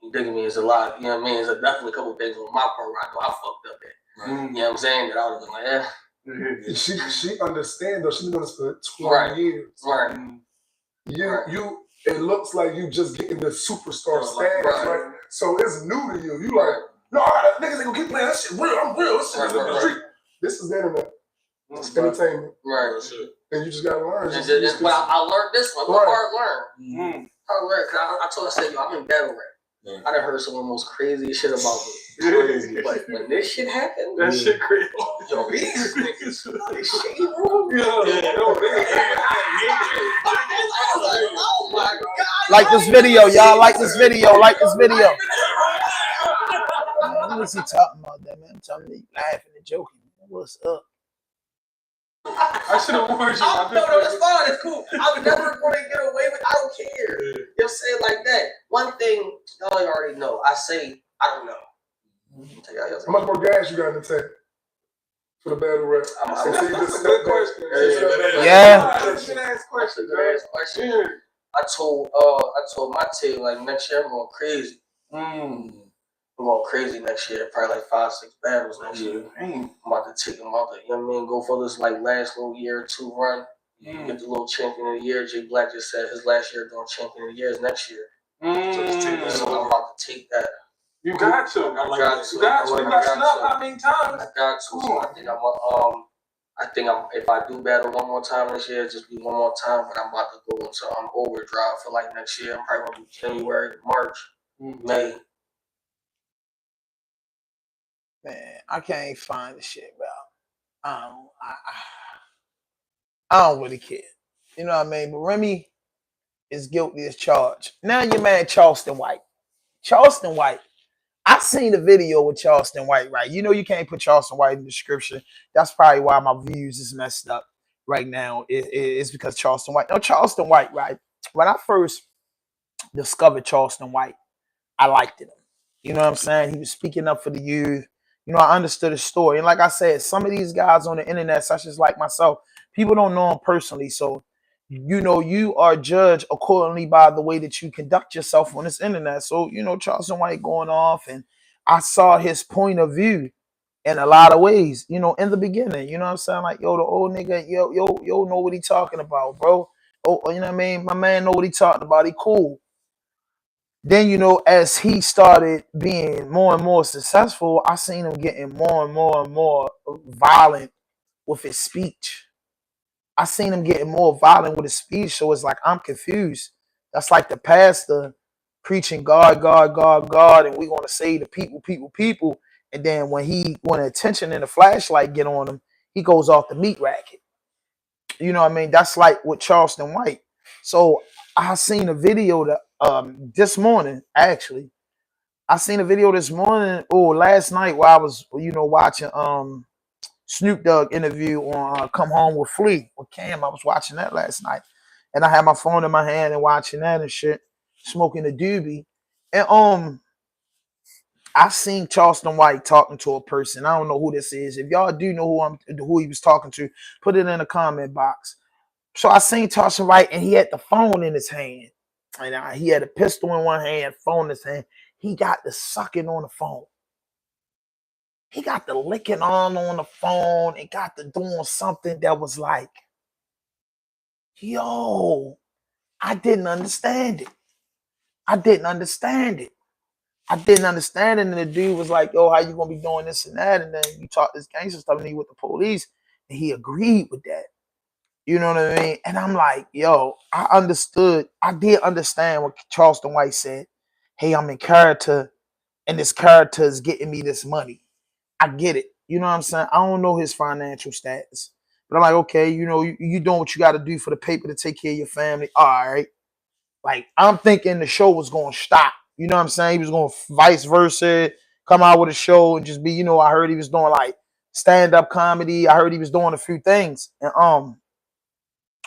You dig me? It's a lot. You know what I mean? There's definitely a couple of things on my part where I know I fucked up at. You know what I'm saying? That I would have been like, She understands though. She's been doing this for 12 years. Right. It looks like you just getting the superstar status, right? So it's new to you. You like, no, niggas ain't gonna keep playing that shit real. I'm real. This shit is in the street. This is the internet. It's entertainment. Right. And you just gotta learn. But I learned this one. Hard learn. Hard learn. Cause I told her, I said, yo, I'm in battle rap. I done heard some of the most craziest shit about me. Crazy. But when this shit happened, That shit crazy. Yo, these niggas, this shit, bro. Oh my God. Like this video, y'all. Like this video. Like this video. What is he talking about, that man? I'm telling you, laughing and joking. What's up? I should have warned you. No, it's fine. It's cool. I'm never going to get away with. I don't care. You know what I'm saying? Like that. One thing y'all already know. I say I don't know. How much more gas you got in the tank for the battle rap? That's a good question. Yeah. That's a good ass question. I told my team like next year I'm going crazy. I'm going crazy next year. Probably like 5-6 battles next year. I'm about to take them out there. You know what I mean? Go for this like last little year or two run. Get the little champion of the year. J Black just said his last year doing champion of the year is next year. So I'm about to take that. You got to. I got to. You got snuff how many times? I got to. So I think if I do battle one more time this year, just be one more time. But I'm about to go into overdrive for like next year. I'm probably gonna do January, March, May. Man, I can't find the shit, bro. I don't really care. You know what I mean? But Remy is guilty as charged. Now your man Charleston White. Charleston White. I seen the video with Charleston White, right? You know you can't put Charleston White in the description. That's probably why my views is messed up right now. It's because Charleston White. No, Charleston White, right? When I first discovered Charleston White, I liked him. You know what I'm saying? He was speaking up for the youth. You know, I understood his story. And like I said, some of these guys on the internet, such as like myself, people don't know him personally. So, you know, you are judged accordingly by the way that you conduct yourself on this internet. So, you know, Charleston White going off, and I saw his point of view in a lot of ways, you know, in the beginning. You know what I'm saying? Like, yo, the old nigga, yo, know what he talking about, bro. Oh, you know what I mean? My man know what he talking about. He cool. Then, you know, as he started being more and more successful, I seen him getting more and more violent with his speech. I seen him getting more violent with his speech. So it's like, I'm confused. That's like the pastor preaching God, God, God, God, and we're going to say the people, people, people. And then when attention and the flashlight get on him, he goes off the meat racket. You know what I mean? That's like with Charleston White. So I seen a video that this morning, actually. I seen a video this morning or last night while I was, you know, watching Snoop Dogg interview on Come Home with Flea with Cam. I was watching that last night. And I had my phone in my hand and watching that and shit, smoking a doobie. And I seen Charleston White talking to a person. I don't know who this is. If y'all do know who he was talking to, put it in the comment box. So I seen Charleston White, and he had the phone in his hand. And he had a pistol in one hand, phone in his hand. He got the sucking on the phone. He got the licking on the phone and got the doing something that was like, yo, I didn't understand it. I didn't understand it. And then the dude was like, yo, how you gonna be doing this and that? And then you talk this gangster stuff and he with the police. And he agreed with that. You know what I mean? And I'm like, yo, I did understand what Charleston White said. Hey, I'm in character, and this character is getting me this money. I get it. You know what I'm saying? I don't know his financial status. But I'm like, okay, you know, you doing what you got to do for the paper to take care of your family. All right. Like, I'm thinking the show was going to stop. You know what I'm saying? He was going to vice versa, come out with a show and just be, you know, I heard he was doing like stand-up comedy. I heard he was doing a few things. And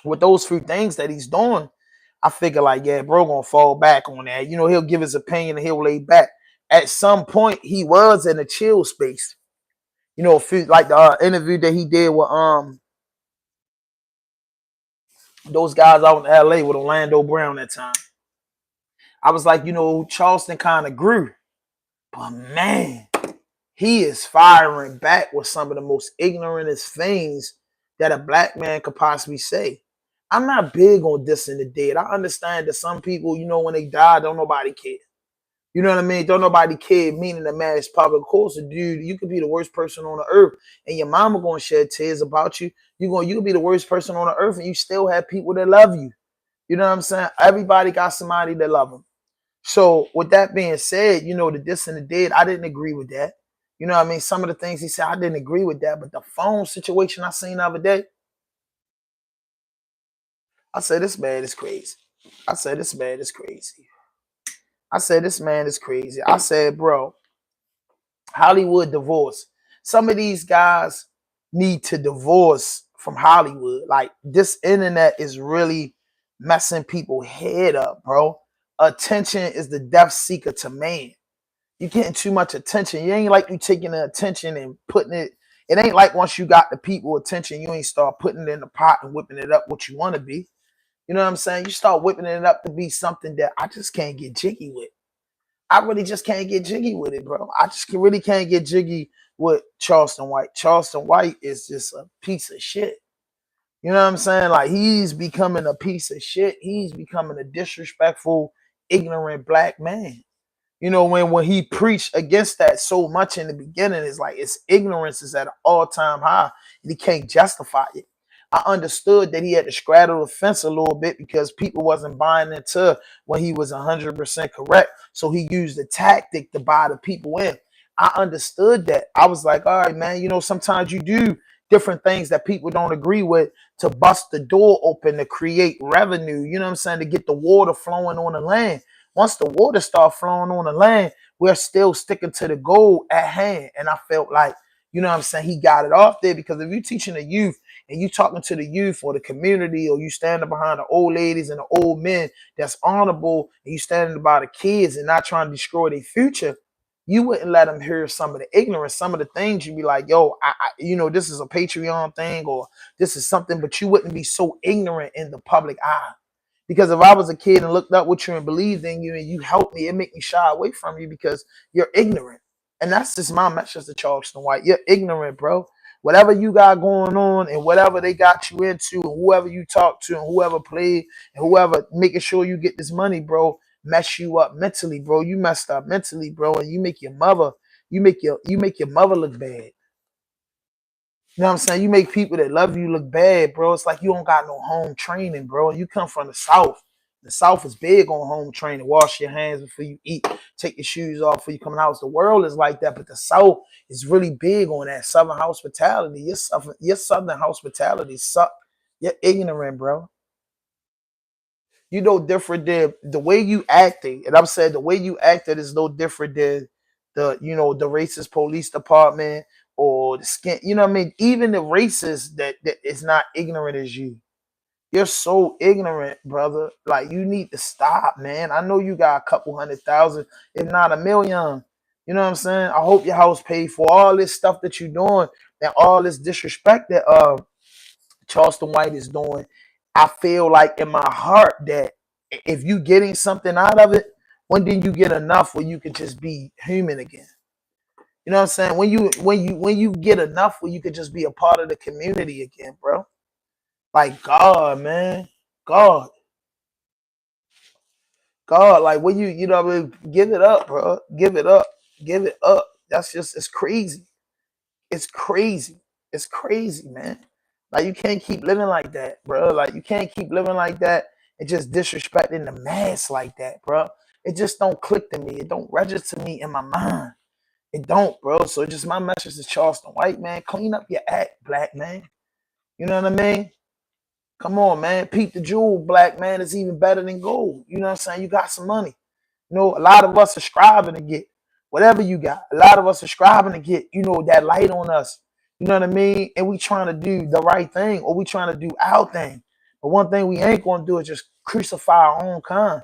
with those few things that he's doing, I figure like, yeah, bro gonna fall back on that. You know, he'll give his opinion and he'll lay back. At some point, he was in a chill space. You know, like the interview that he did with those guys out in LA with Orlando Brown that time. I was like, you know, Charleston kind of grew. But man, he is firing back with some of the most ignorantest things that a black man could possibly say. I'm not big on dissing the dead. I understand that some people, you know, when they die, don't nobody care. You know what I mean? Don't nobody care, meaning the mass public. Of course, dude, you could be the worst person on the earth, and your mama gonna shed tears about you. You could be the worst person on the earth, and you still have people that love you. You know what I'm saying? Everybody got somebody that love them. So with that being said, you know, the this and the dead, I didn't agree with that. You know what I mean? Some of the things he said, I didn't agree with that. But the phone situation I seen the other day, I said, this man is crazy. I said, this man is crazy. I said, this man is crazy. I said, bro, Hollywood divorce. Some of these guys need to divorce from Hollywood. Like, this internet is really messing people's head up, bro. Attention is the death seeker to man. You getting too much attention. You ain't like you taking the attention and putting it. It ain't like once you got the people attention, you ain't start putting it in the pot and whipping it up what you want to be. You know what I'm saying? You start whipping it up to be something that I just can't get jiggy with. I really just can't get jiggy with it, bro. I just really can't get jiggy with Charleston White. Charleston White is just a piece of shit. You know what I'm saying? Like, he's becoming a piece of shit. He's becoming a disrespectful, ignorant black man. You know, when he preached against that so much in the beginning, it's like his ignorance is at an all-time high, and he can't justify it. I understood that he had to straddle the fence a little bit because people wasn't buying into when he was 100% correct. So he used the tactic to buy the people in. I understood that. I was like, all right, man, you know, sometimes you do different things that people don't agree with to bust the door open to create revenue, you know what I'm saying, to get the water flowing on the land. Once the water start flowing on the land, we're still sticking to the goal at hand. And I felt like, you know what I'm saying, he got it off there, because if you're teaching the youth and you talking to the youth or the community, or you standing behind the old ladies and the old men that's honorable, and you standing by the kids and not trying to destroy their future, you wouldn't let them hear some of the ignorance, some of the things. You'd be like, yo, you know, this is a Patreon thing, or this is something, but you wouldn't be so ignorant in the public eye. Because if I was a kid and looked up with you and believed in you and you helped me, it make me shy away from you because you're ignorant. And that's just my message to Charleston White. You're ignorant, bro. Whatever you got going on and whatever they got you into, and whoever you talk to and whoever played and whoever making sure you get this money, bro, mess you up mentally, bro. You messed up mentally, bro, and you make your mother, you make your mother look bad. You know what I'm saying? You make people that love you look bad, bro. It's like you don't got no home training, bro. You come from the South. The South is big on home training. Wash your hands before you eat. Take your shoes off before you come in the house. The world is like that, but the South is really big on that Southern hospitality. Your Southern hospitality suck. You're ignorant, bro. You know different than the way you acting. And I'm saying the way you acted is no different than the, you know, the racist police department or the skin, you know what I mean? Even the racists that is not ignorant as you. You're so ignorant, brother. Like, you need to stop, man. I know you got a couple 100,000, if not 1,000,000. You know what I'm saying? I hope your house paid for all this stuff that you're doing and all this disrespect that Charleston White is doing. I feel like in my heart that if you getting something out of it, when did you get enough where you could just be human again? You know what I'm saying? When you get enough where you could just be a part of the community again, bro. Like, God, man. God. God, like, when you know what I mean? Give it up, bro. Give it up. Give it up. That's just, it's crazy. It's crazy. It's crazy, man. Like, you can't keep living like that, bro. Like, you can't keep living like that and just disrespecting the mass like that, bro. It just don't click to me. It don't register me in my mind. It don't, bro. So just my message to Charleston White, man. Clean up your act, black man. You know what I mean? Come on, man. Peep the jewel, black man. It's even better than gold. You know what I'm saying? You got some money. You know, a lot of us are striving to get whatever you got. A lot of us are striving to get, you know, that light on us. You know what I mean? And we trying to do the right thing, or we trying to do our thing. But one thing we ain't going to do is just crucify our own kind.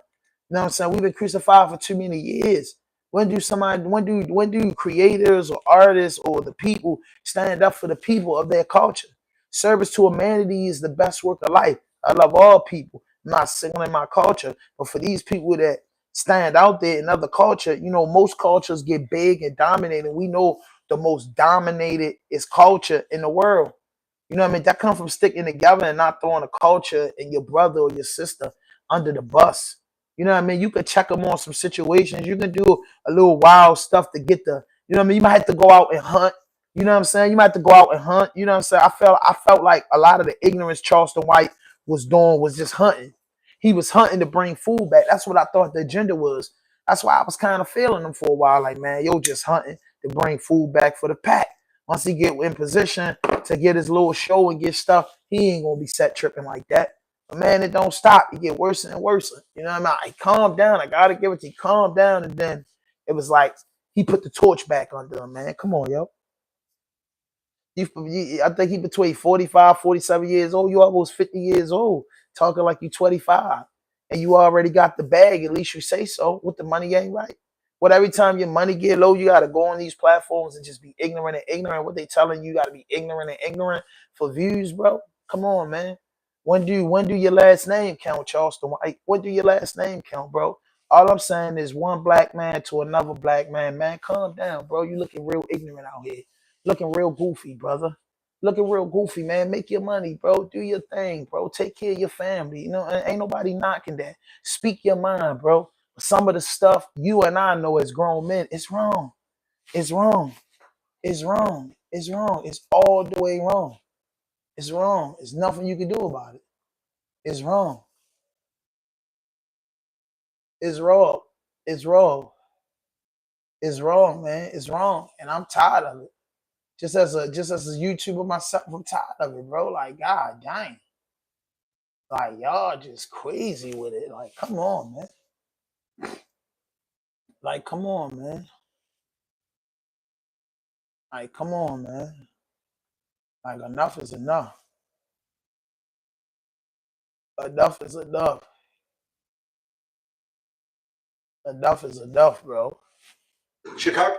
You know what I'm saying? We've been crucified for too many years. When do creators or artists or the people stand up for the people of their culture? Service to humanity is the best work of life. I love all people. I'm not singling my culture, but for these people that stand out there in other culture, you know, most cultures get big and dominated. We know the most dominated is culture in the world. You know what I mean? That comes from sticking together and not throwing a culture and your brother or your sister under the bus. You know what I mean? You could check them on some situations. You can do a little wild stuff to get the, you know what I mean? You might have to go out and hunt. You know what I'm saying? You might have to go out and hunt. You know what I'm saying? I felt like a lot of the ignorance Charleston White was doing was just hunting. He was hunting to bring food back. That's what I thought the agenda was. That's why I was kind of feeling him for a while. Like, man, yo, just hunting to bring food back for the pack. Once he get in position to get his little show and get stuff, he ain't gonna be set tripping like that. But man, it don't stop. It get worse and worse. You know what I mean? I calm down. I gotta give it to you. Calm down. And then it was like he put the torch back under him, man. Come on, yo. I think he between 45, 47 years old. You almost 50 years old, talking like you 25. And you already got the bag, at least you say so. With the money ain't right. What every time your money get low, you gotta go on these platforms and just be ignorant and ignorant. What they telling you, gotta be ignorant and ignorant for views, bro. Come on, man. When do your last name count, Charleston White? When do your last name count, bro? All I'm saying is one black man to another black man. Man, calm down, bro. You looking real ignorant out here. Looking real goofy, brother. Looking real goofy, man. Make your money, bro. Do your thing, bro. Take care of your family. You know, ain't nobody knocking that. Speak your mind, bro. Some of the stuff you and I know as grown men, it's wrong. It's wrong. It's wrong. It's wrong. It's all the way wrong. It's wrong. There's nothing you can do about it. It's wrong. It's wrong. It's wrong. It's wrong, man. It's wrong. And I'm tired of it. Just as a YouTuber myself, I'm tired of it, bro. Like, god dang. Like, y'all just crazy with it. Like, come on, man. Like, come on, man. Like, come on, man. Like, enough is enough. Enough is enough. Enough is enough, bro. Chicago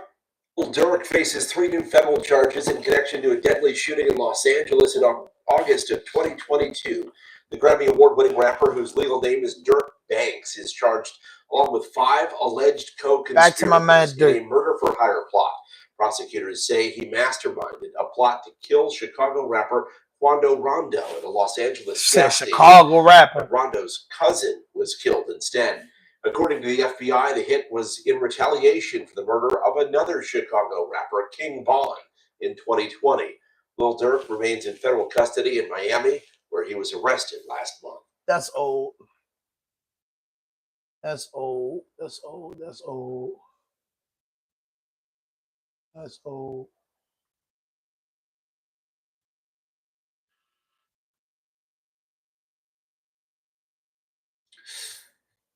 Durk faces 3 new federal charges in connection to a deadly shooting in Los Angeles in August of 2022. The Grammy Award-winning rapper, whose legal name is Dirk Banks, is charged along with 5 alleged co-conspirators in a murder-for-hire plot. Prosecutors say he masterminded a plot to kill Chicago rapper Quando Rondo at a Los Angeles gas station. Chicago rapper. Rondo's cousin was killed instead. According to the FBI, the hit was in retaliation for the murder of another Chicago rapper, King Von, in 2020. Lil Durk remains in federal custody in Miami, where he was arrested last month. That's old. That's old. That's old. That's old. That's old.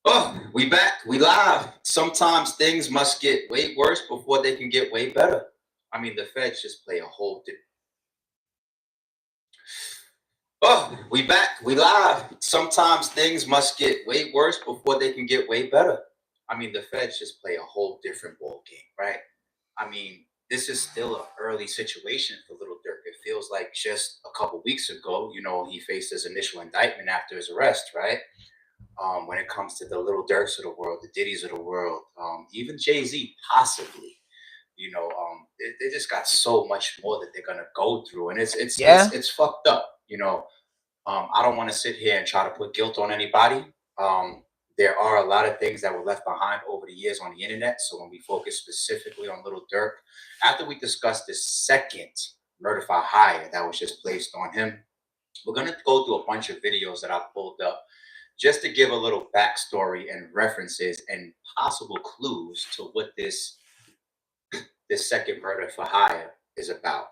Oh, we back. We live. Sometimes things must get way worse before they can get way better. I mean, the feds just play a whole different. Oh, we back. We live. Sometimes things must get way worse before they can get way better. I mean, the feds just play a whole different ball game, right? I mean, this is still an early situation for Little Durk. It feels like just a couple weeks ago, you know, he faced his initial indictment after his arrest, right? When it comes to the Little Durks of the world, the Diddies of the world, even Jay-Z possibly, you know, they just got so much more that they're gonna go through, and it's fucked up, you know. I don't want to sit here and try to put guilt on anybody. There are a lot of things that were left behind over the years on the internet. So when we focus specifically on Little Durk, after we discuss the second murder for hire that was just placed on him, we're gonna go through a bunch of videos that I pulled up just to give a little backstory and references and possible clues to what this second murder for hire is about.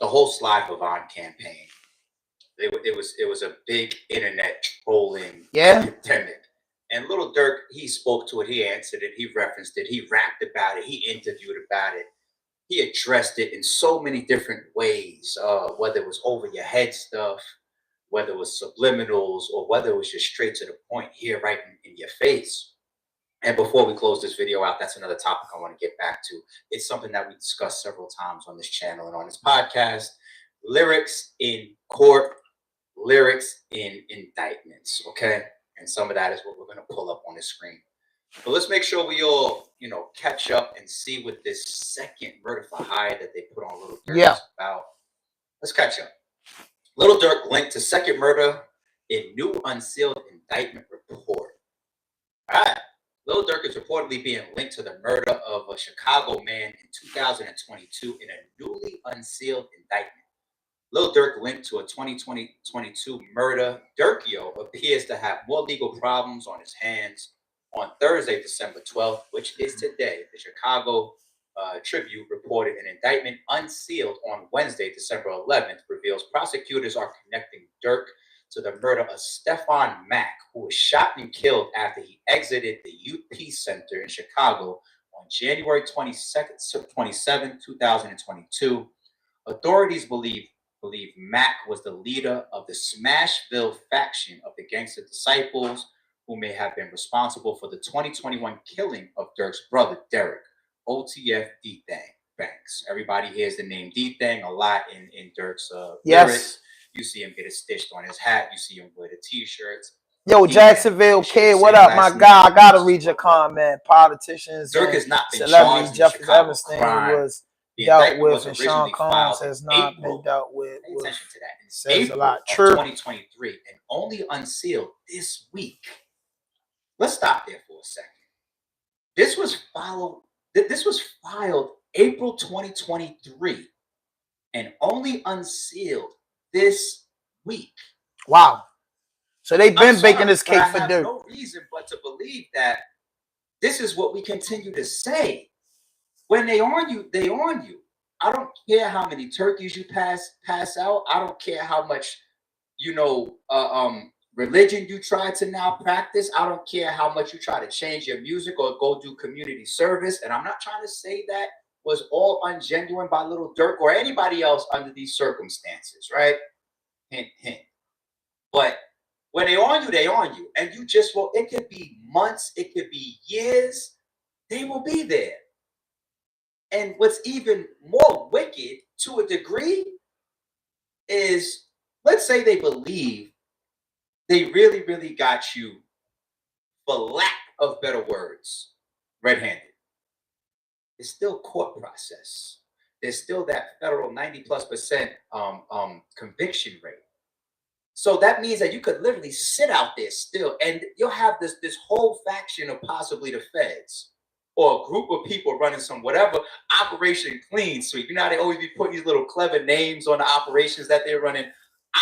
The whole Slide Vavon campaign, it was a big internet trolling epidemic. And Little Durk, he spoke to it, he answered it, he referenced it, he rapped about it, he interviewed about it, he addressed it in so many different ways, whether it was over your head stuff, whether it was subliminals, or whether it was just straight to the point here right in your face. And before we close this video out, that's another topic I want to get back to. It's something that we discussed several times on this channel and on this podcast. Lyrics in court, lyrics in indictments, okay? And some of that is what we're going to pull up on the screen. But let's make sure we all, you know, catch up and see what this second murder for hire that they put on Little Durk is about. Let's catch up. Little Durk linked to second murder in new unsealed indictment report. All right. Little Durk is reportedly being linked to the murder of a Chicago man in 2022 in a newly unsealed indictment. Lil Durk linked to a 2022 murder. Durkio appears to have more legal problems on his hands On Thursday, December 12th, which is today, the Chicago Tribune reported an indictment unsealed on Wednesday, December 11th, reveals prosecutors are connecting Durk to the murder of Stephon Mack, who was shot and killed after he exited the Youth Peace Center in Chicago on January 27, 2022. Authorities believe Mack was the leader of the Smashville faction of the Gangster Disciples, who may have been responsible for the 2021 killing of Durk's brother, Derek, OTF D-Thang Banks. Everybody hears the name D-Thang a lot in Durk's lyrics. You see him get it stitched on his hat. You see him wear the T-shirts. Yo, Jacksonville kid, what up, my guy? I gotta read your comment. Politicians, Durk has not been celebrities, charged Jeffrey in Chicago Epstein crime. was The dealt indictment with, was and Sean originally Combs filed has in not April. been dealt with. Pay attention to that. Says April a lot. Of True. 2023, and only unsealed this week. Let's stop there for a second. This was filed April 2023, and only unsealed this week. Wow. So they've been baking this cake for Durk. I have no reason but to believe that this is what we continue to say. When they on you, they on you. I don't care how many turkeys you pass out. I don't care how much, religion you try to now practice. I don't care how much you try to change your music or go do community service. And I'm not trying to say that was all ungenuine by Lil Durk or anybody else under these circumstances, right? Hint, hint. But when they on you, and you just will. It could be months, it could be years. They will be there. And what's even more wicked, to a degree, is let's say they believe they really, really got you, for lack of better words, red-handed. It's still court process. There's still that federal 90+% conviction rate. So that means that you could literally sit out there still, and you'll have this whole faction of possibly the feds or a group of people running some whatever Operation Clean Sweep. You know how they always be putting these little clever names on the operations that they're running.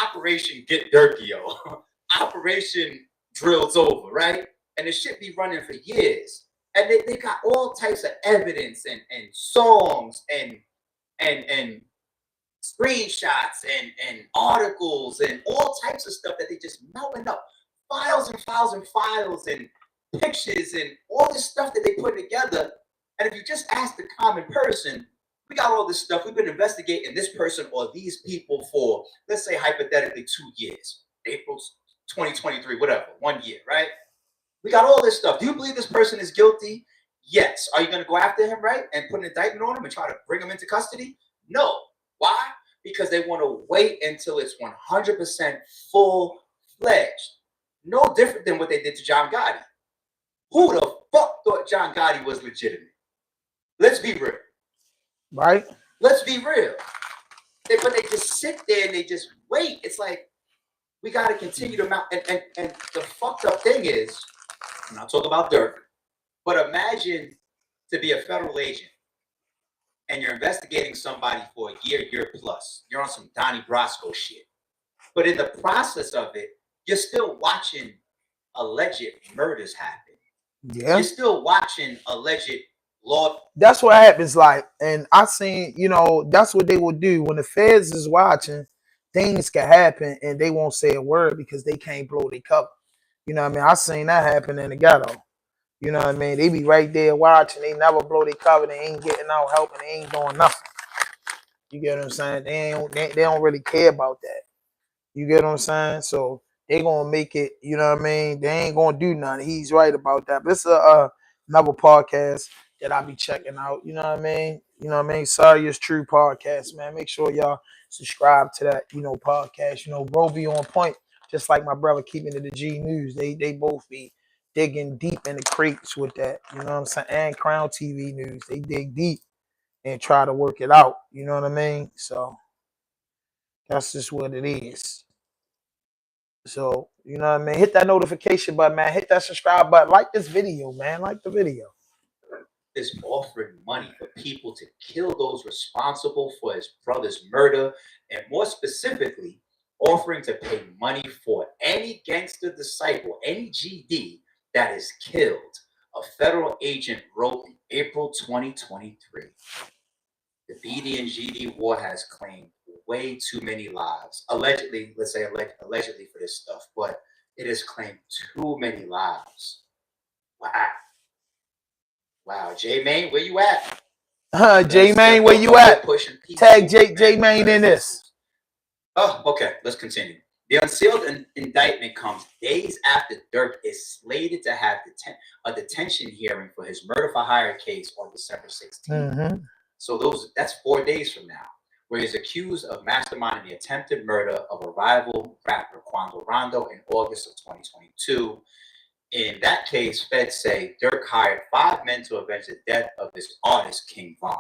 Operation Get Durkio, Operation Drills Over, right? And it should be running for years. And they got all types of evidence and songs and screenshots and articles and all types of stuff that they just melting up. Files and files and files and pictures and all this stuff that they put together. And if you just ask the common person, we got all this stuff. We've been investigating this person or these people for, let's say, hypothetically 2 years. April 2023, whatever, 1 year, right? We got all this stuff. Do you believe this person is guilty? Yes. Are you going to go after him, right? And put an indictment on him and try to bring him into custody? No. Why? Because they want to wait until it's 100% full-fledged. No different than what they did to John Gotti. Who the fuck thought John Gotti was legitimate? Let's be real. Right? Let's be real. But they just sit there and they just wait. It's like, we got to continue to mount. And the fucked up thing is, I'm not talking about Durk, but imagine to be a federal agent and you're investigating somebody for a year plus. You're on some Donnie Brasco shit. But in the process of it, you're still watching alleged murders happen. Yeah. You're still watching alleged law. That's what happens. Like, and I seen, that's what they will do when the feds is watching. Things can happen and they won't say a word because they can't blow their cover. You know what I mean? I seen that happen in the ghetto. You know what I mean? They be right there watching. They never blow their cover. They ain't getting out helping. They ain't doing nothing. You get what I'm saying? They don't really care about that. You get what I'm saying? So they gonna make it. You know what I mean? They ain't gonna do nothing. He's right about that. But it's another podcast that I be checking out. You know what I mean? You know what I mean? Sorry, it's True podcast, man. Make sure y'all subscribe to that. Podcast. Bro be on point. Just like my brother keeping it the G News. They both be digging deep in the crates with that. You know what I'm saying? And Crown TV News. They dig deep and try to work it out. You know what I mean? So that's just what it is. So, you know what I mean? Hit that notification button, man. Hit that subscribe button. Like this video, man. Like the video. Is offering money for people to kill those responsible for his brother's murder, and more specifically, offering to pay money for any gangster disciple, any GD, that is killed, a federal agent wrote in April 2023. The BD and GD war has claimed way too many lives. Allegedly, let's say allegedly for this stuff, but it has claimed too many lives. Wow. Wow. J-Main, where you at? J-Main, where you at? Tag J-Main in this. Oh, okay. Let's continue. The unsealed indictment comes days after Durk is slated to have a detention hearing for his murder for hire case on December 16th. So that's 4 days from now, where he's accused of masterminding the attempted murder of a rival rapper, Quando Rondo, in August of 2022. In that case, feds say Durk hired 5 men to avenge the death of his artist, King Von,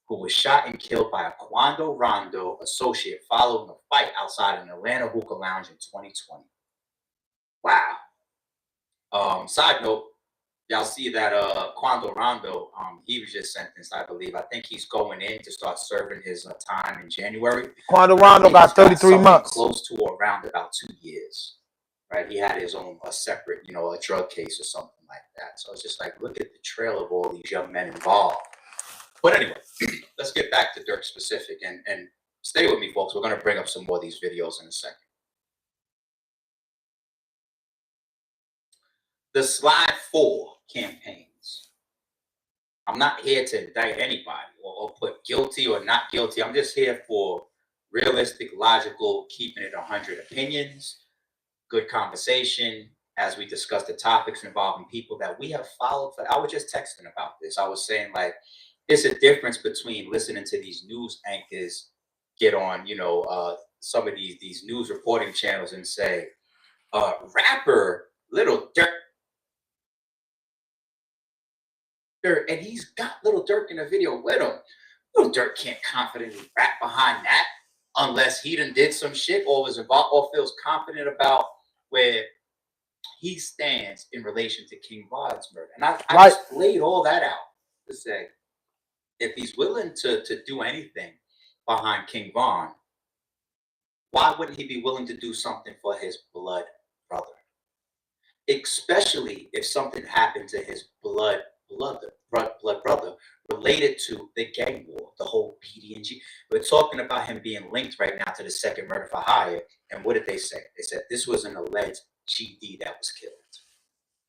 who was shot and killed by a Quando Rondo associate following a fight outside an Atlanta hookah lounge in 2020. Wow. Side note, y'all see that Quando Rondo, he was just sentenced, I believe. I think he's going in to start serving his time in January. Quando Rondo got 33 months. Close to or around about 2 years. Right? He had his own separate, a drug case or something like that. So it's just like, look at the trail of all these young men involved. But anyway, let's get back to Durk specific and stay with me, folks. We're going to bring up some more of these videos in a second. The Slide 4 campaigns. I'm not here to indict anybody or put guilty or not guilty. I'm just here for realistic, logical, keeping it 100 opinions, good conversation as we discuss the topics involving people that we have followed. I was just texting about this. I was saying, like, it's a difference between listening to these news anchors get on, some of these news reporting channels and say, rapper Lil Durk, and he's got Lil Durk in a video with him. Lil Durk can't confidently rap behind that unless he done did some shit or was involved or feels confident about where he stands in relation to King Von's murder. And I just laid all that out to say, if he's willing to do anything behind King Von, why wouldn't he be willing to do something for his blood brother? Especially if something happened to his blood brother related to the gang war, the whole PD&G. We're talking about him being linked right now to the second murder for hire. And what did they say? They said this was an alleged GD that was killed.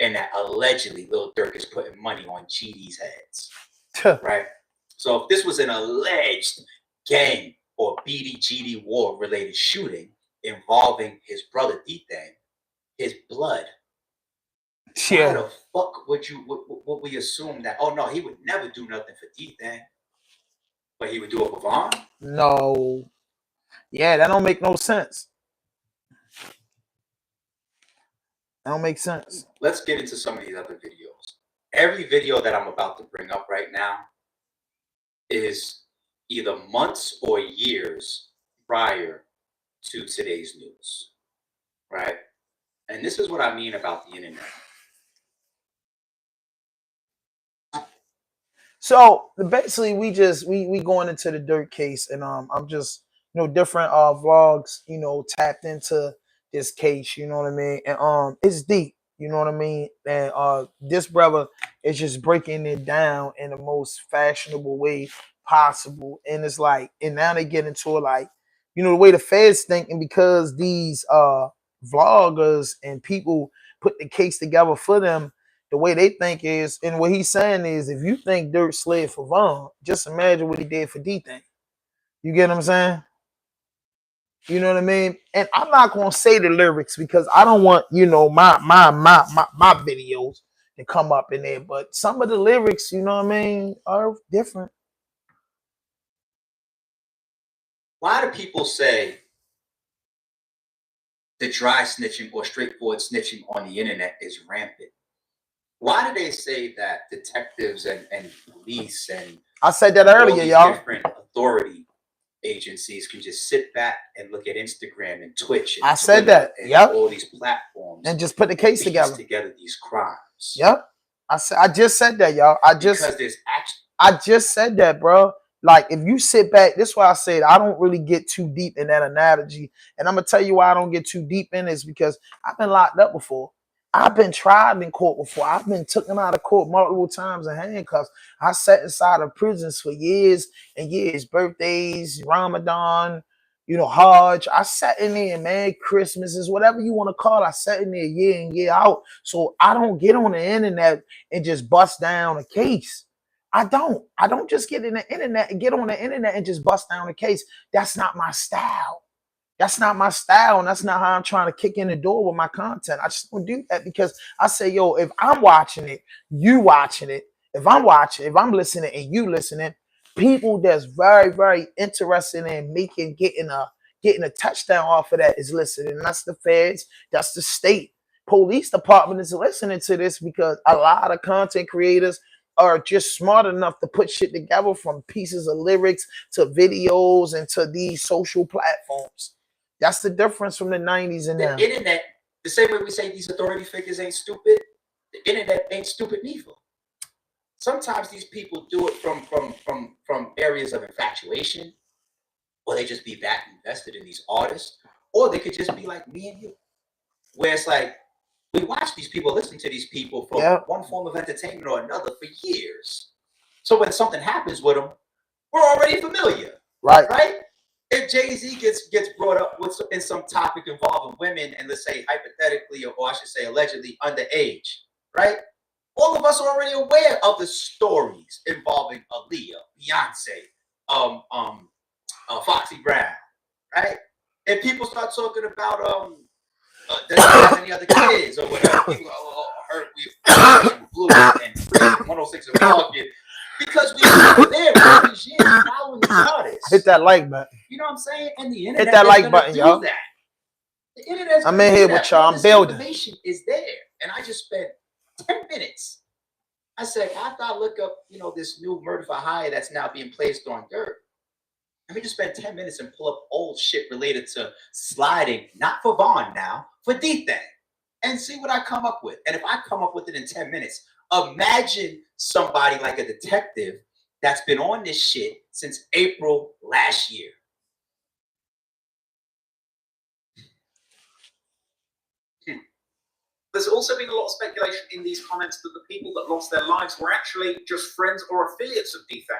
And that allegedly Lil Durk is putting money on GD's heads. Right? So if this was an alleged gang or BD-GD war related shooting involving his brother D-Thang, his blood, why the fuck would we assume that, oh no, he would never do nothing for D-Thang, but he would do it for Von? No. Yeah, that don't make no sense. That don't make sense. Let's get into some of these other videos. Every video that I'm about to bring up right now is either months or years prior to today's news, right? And this is what I mean about the internet. So basically, we going into the Durk case, and I'm just different vlogs tapped into this case. You know what I mean? And it's deep. You know what I mean? And this brother is just breaking it down in the most fashionable way possible. And it's like, and now they get into it like, the way the feds thinking, because these vloggers and people put the case together for them. The way they think is, and what he's saying is, if you think Durk slid for Von, just imagine what he did for D-Thang. You get what I'm saying? You know what I mean? And I'm not gonna say the lyrics because I don't want my videos to come up in there. But some of the lyrics, you know what I mean, are different. Why do people say the dry snitching or straightforward snitching on the internet is rampant? Why do they say that detectives and police and I said that earlier, y'all, different authority agencies can just sit back and look at Instagram and Twitch and I said that, and yep, all these platforms and just put the case together these crimes. Yep, I just said that, y'all. Because there's action. I just said that, bro. Like, if you sit back, this is why I said I don't really get too deep in that analogy. And I'm gonna tell you why I don't get too deep in this, because I've been locked up before. I've been tried in court before. I've been taken out of court multiple times in handcuffs. I sat inside of prisons for years and years, birthdays, Ramadan, Hajj. I sat in there, man, Christmases, whatever you want to call it. I sat in there year in, year out. So I don't get on the internet and just bust down a case. I don't just get in the internet and get on the internet and just bust down a case. That's not my style. That's not my style, and that's not how I'm trying to kick in the door with my content. I just don't do that because I say, yo, if I'm watching it, you watching it. If I'm watching, if I'm listening and you listening, people that's very, very interested in getting a touchdown off of that is listening. And that's the feds, that's the state. Police department is listening to this because a lot of content creators are just smart enough to put shit together from pieces of lyrics to videos and to these social platforms. That's the difference from the 90s and now. The internet, the same way we say these authority figures ain't stupid, the internet ain't stupid neither. Sometimes these people do it from areas of infatuation, or they just be that invested in these artists, or they could just be like me and you, where it's like we watch these people, listen to these people for one form of entertainment or another for years. So when something happens with them, we're already familiar, right? If Jay-Z gets brought up in some topic involving women, and let's say hypothetically, or I should say allegedly underage, right? All of us are already aware of the stories involving Aaliyah, Beyonce, Foxy Brown, right? And people start talking about does he have any other kids or whatever? People heard we Blue and 106 and Morgan. Because we were there all these years following these artists. Hit that like button. You know what I'm saying? And the internet hit that like button, y'all. The internet's I'm in here with y'all. I'm building. Information is there, and I just spent 10 minutes. I said, after I look up, this new murder for hire that's now being placed on Dirt. Let me just spend 10 minutes and pull up old shit related to sliding, not for Vaughn now, for D-Thang, and see what I come up with. And if I come up with it in 10 minutes, imagine somebody like a detective that's been on this shit since April last year. There's also been a lot of speculation in these comments that the people that lost their lives were actually just friends or affiliates of D-Thang.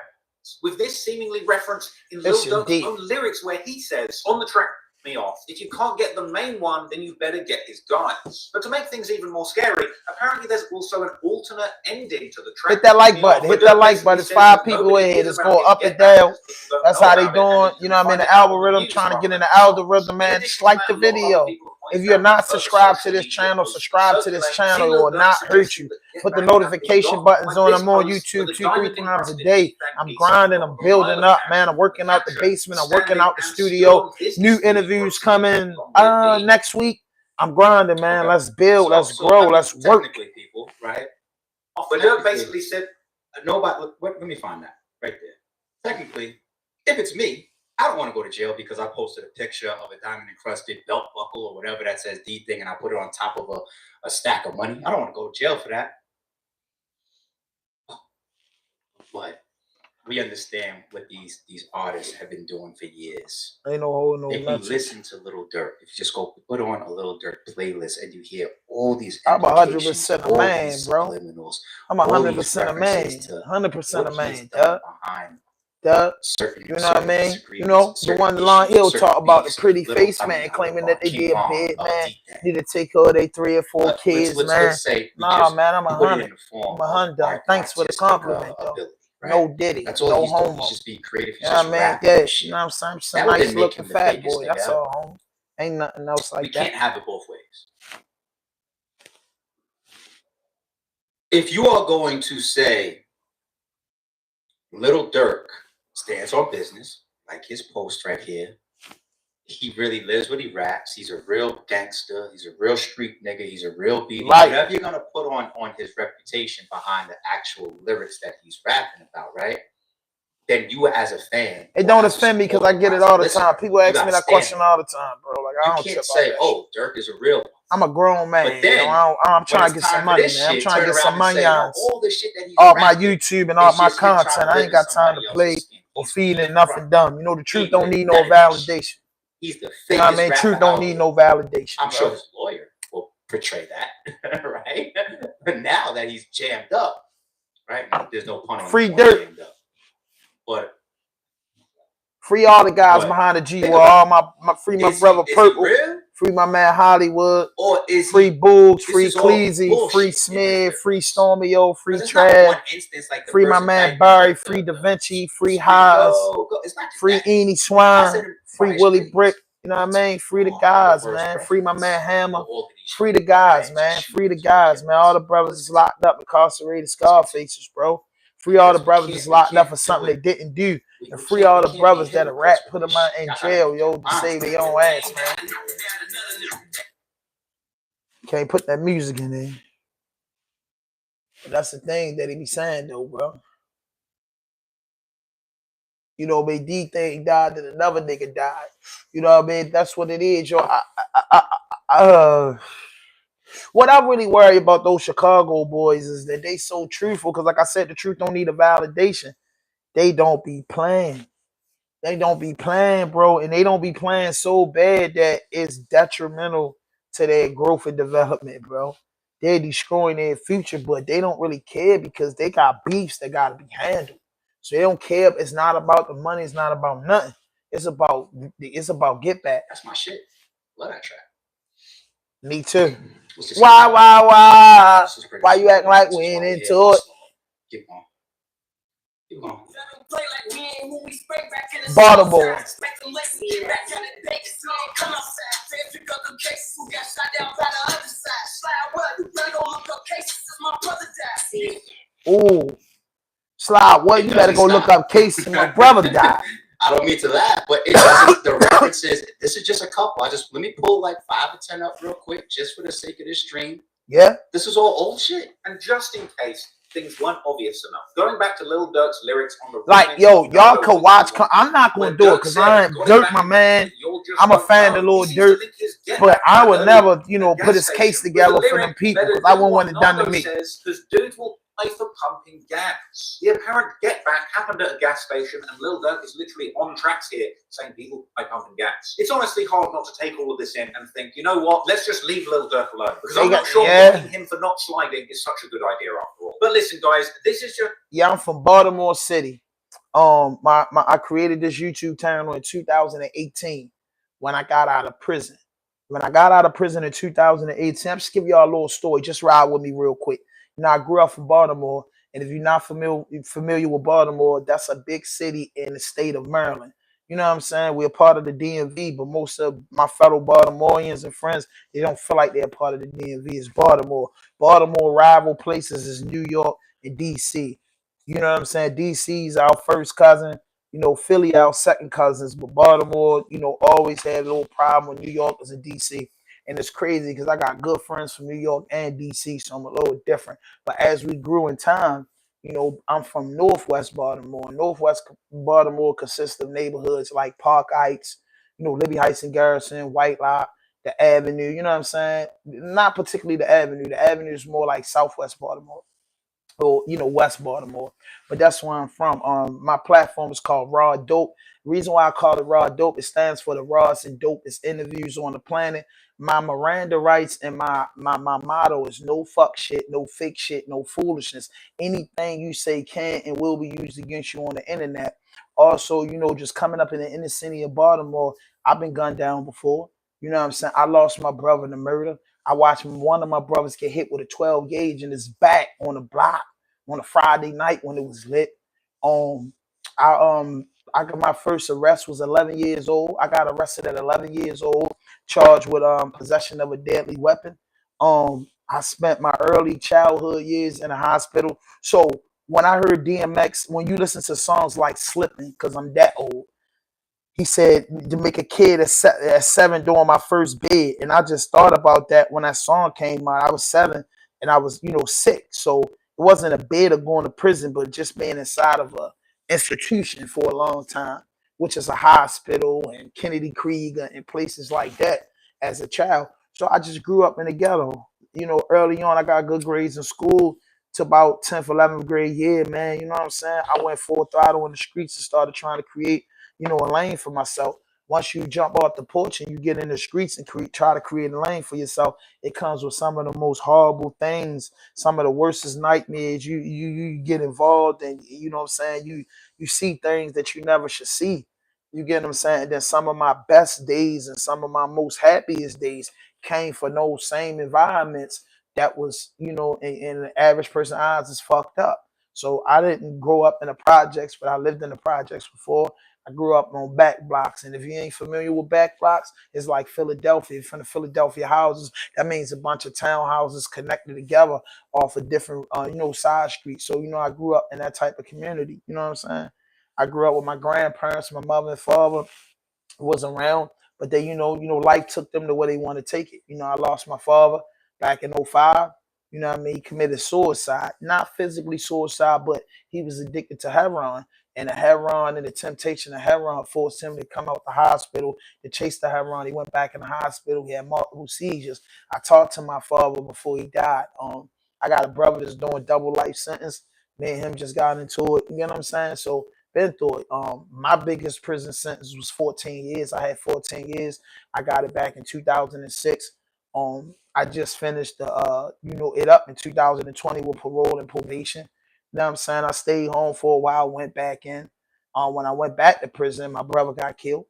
With this seemingly referenced in Lil Durk's own lyrics where he says, on the track, me off. If you can't get the main one, then you better get his guys. But to make things even more scary, apparently there's also an alternate ending to the track. Hit that like button. Hit that like button. There's 5 people in here. It's going up and down. That's how they doing. You know what I mean? The algorithm, trying to get in the algorithm, man. Just like the video. If you're not subscribed to this channel, subscribe to this channel. It will not hurt you. Put the notification buttons on. I'm on YouTube 2-3 times a day. I'm grinding. I'm building up, man. I'm working out the basement. I'm working out the studio. New interviews coming next week. I'm grinding, man. Let's build. Let's grow. Let's work. People, right? But Dirk basically said, nobody. Let me find that right there. Technically, if it's me, I don't want to go to jail because I posted a picture of a diamond encrusted belt buckle or whatever that says D-Thing, and I put it on top of a stack of money. I don't want to go to jail for that. But we understand what these artists have been doing for years. Ain't no holding no. If you listen to Lil Durk, if you just go put on a Lil Durk playlist and you hear all these, I'm 100% a man, bro. I'm 100% a man. 100% a man, duh. You know what I mean? The one line he'll talk about the pretty face man claiming that they get big, man. Need to take care of their 3 or 4 kids, man. Nah, man, I'm 100. I'm 100. Thanks for the compliment, though. Right? No Diddy, no homo. Just be creative. You know what I mean? Yeah, you know what I'm saying? I'm just a nice looking fat boy. That's all, homie. Ain't nothing else like that. We can't have it both ways. If you are going to say Lil Durk stands on business, like his post right here, he really lives what he raps. He's a real gangster. He's a real street nigga. He's a real beat. Right. Whatever you're gonna put on his reputation behind the actual lyrics that he's rapping about, right? Then you as a fan, it don't offend me because I get it all the time. People ask me that question all the time, bro. Like I don't can't say, "Oh, Durk is a real one." I'm a grown man. But then, I'm trying to get some money, man. I'm trying to get some money on all the shit that he's off my YouTube and all my content. I ain't got time to play or feeding nothing dumb. You know, the truth don't need no validation. He's the you know what I mean? Truth don't need no validation. I'm sure his lawyer will portray that, right? But now that he's jammed up, right? There's no pun on Free Dirt. Jammed up. But free all the guys behind the G Wall. All my free my brother Purple. Free my man Hollywood. Or is free Boogs, free Cleezy, free Smith, free Stormio, free Trav, free my man Barry, free Da Vinci, free Haas, free Eenie Swine, free Willie Brick. You know what I mean? Free the guys, man. Free my man Hammer. Free the guys, man. Free the guys, man. All the brothers is locked up, incarcerated, Scarfaces, bro. Free all the brothers is locked up for something they didn't do. And free all the brothers that a rat put them out in jail, yo, to save their own ass, man. Can't put that music in there. But that's the thing that he be saying, though, bro. You know, man, D thing died, then another nigga died. You know what I mean? That's what it is, yo. What I really worry about those Chicago boys is that they so truthful, because like I said, the truth don't need a validation. They don't be playing. They don't be playing, bro. And they don't be playing so bad that it's detrimental to their growth and development, bro. They're destroying their future, but they don't really care because they got beefs that got to be handled. So they don't care. It's not about the money. It's not about nothing. It's about get back. That's my shit. Love that track. Me too. Why? Why you acting like we ain't into it? Keep on. Keep on. Baltimore. Ooh. Slide, what? You better go look up cases. My brother died. I don't mean to laugh, but it doesn't, the references, this is just a couple. Let me pull like 5 or 10 up real quick, just for the sake of this stream. Yeah. This is all old shit. And just in case things weren't obvious enough, going back to Lil Durk's lyrics on the like, yo, y'all could watch. I'm not going to do it because I ain't Dirk, my man. I'm a fan of Lil Durk, but I would never, you know, put his case together for them people because I wouldn't want it done to me. Because dudes will pay for pumping gas. The apparent get back happened at a gas station, and Lil Durk is literally on tracks here saying people pay pumping gas. It's honestly hard not to take all of this in and think, you know what, let's just leave Lil Durk alone. Because I'm not sure blocking him for not sliding is such a good idea after all. But listen, guys, this is just... Yeah, I'm from Baltimore City. I created this YouTube channel in 2018 when I got out of prison. When I got out of prison in 2018, I'm just give y'all a little story. Just ride with me real quick. You know, I grew up in Baltimore, and if you're not familiar with Baltimore, that's a big city in the state of Maryland. You know what I'm saying? We're part of the DMV, but most of my fellow Baltimoreans and friends, they don't feel like they're part of the DMV. It's Baltimore. Baltimore rival places is New York and DC. You know what I'm saying? DC's our first cousin. You know, Philly our second cousins, but Baltimore, you know, always had a little problem with New Yorkers and DC. And it's crazy because I got good friends from New York and DC, so I'm a little different. But as we grew in time, you know, I'm from Northwest Baltimore. Northwest Baltimore consists of neighborhoods like Park Heights, you know, Libby Heights and Garrison, White Lock, the Avenue. You know what I'm saying? Not particularly the Avenue. The Avenue is more like Southwest Baltimore. Or, you know, West Baltimore, but that's where I'm from. My platform is called Raw Dope. The reason why I call it Raw Dope, it stands for the rawest and dopest interviews on the planet. My Miranda rights and my motto is no fuck shit, no fake shit, no foolishness. Anything you say can and will be used against you on the internet. Also, you know, just coming up in the inner city of Baltimore, I've been gunned down before. You know what I'm saying? I lost my brother to murder. I watched one of my brothers get hit with a 12 gauge in his back on the block on a Friday night when it was lit. I got my first arrest was 11 years old. I got arrested at 11 years old, charged with possession of a deadly weapon. I spent my early childhood years in a hospital. So when I heard DMX, when you listen to songs like Slipping, because I'm that old, he said to make a kid at 7 during my first bid. And I just thought about that when that song came out. I was 7 and I was, you know, sick. So it wasn't a bid of going to prison, but just being inside of a institution for a long time, which is a hospital and Kennedy Krieger and places like that as a child. So I just grew up in the ghetto. You know, early on, I got good grades in school to about 10th, 11th grade year, man. You know what I'm saying? I went full throttle in the streets and started trying to create, you know, a lane for myself. once you jump off the porch and you get in the streets and try to create a lane for yourself, it comes with some of the most horrible things, some of the worstest nightmares. You get involved, and you know what I'm saying. You see things that you never should see. You get what I'm saying. And then some of my best days and some of my most happiest days came from those same environments that was, you know, in the average person's eyes is fucked up. So I didn't grow up in the projects, but I lived in the projects before. I grew up on back blocks, and if you ain't familiar with back blocks, it's like Philadelphia. From the Philadelphia houses, that means a bunch of townhouses connected together off of different, you know, side streets. So you know, I grew up in that type of community. You know what I'm saying? I grew up with my grandparents, my mother and father was around, but they, life took them to where they want to take it. I lost my father back in '05. You know what I mean? He committed suicide, not physically suicide, but he was addicted to heroin. And the heroin and the temptation of heroin forced him to come out the hospital to chase the heroin. He went back in the hospital. He had multiple seizures. I talked to my father before he died. I got a brother that's doing double life sentence. Me and him just got into it. You know what I'm saying? So been through it. My biggest prison sentence was 14 years. I had 14 years. I got it back in 2006. I just finished it up in 2020 with parole and probation. You know what I'm saying? I stayed home for a while, went back in. When I went back to prison, my brother got killed.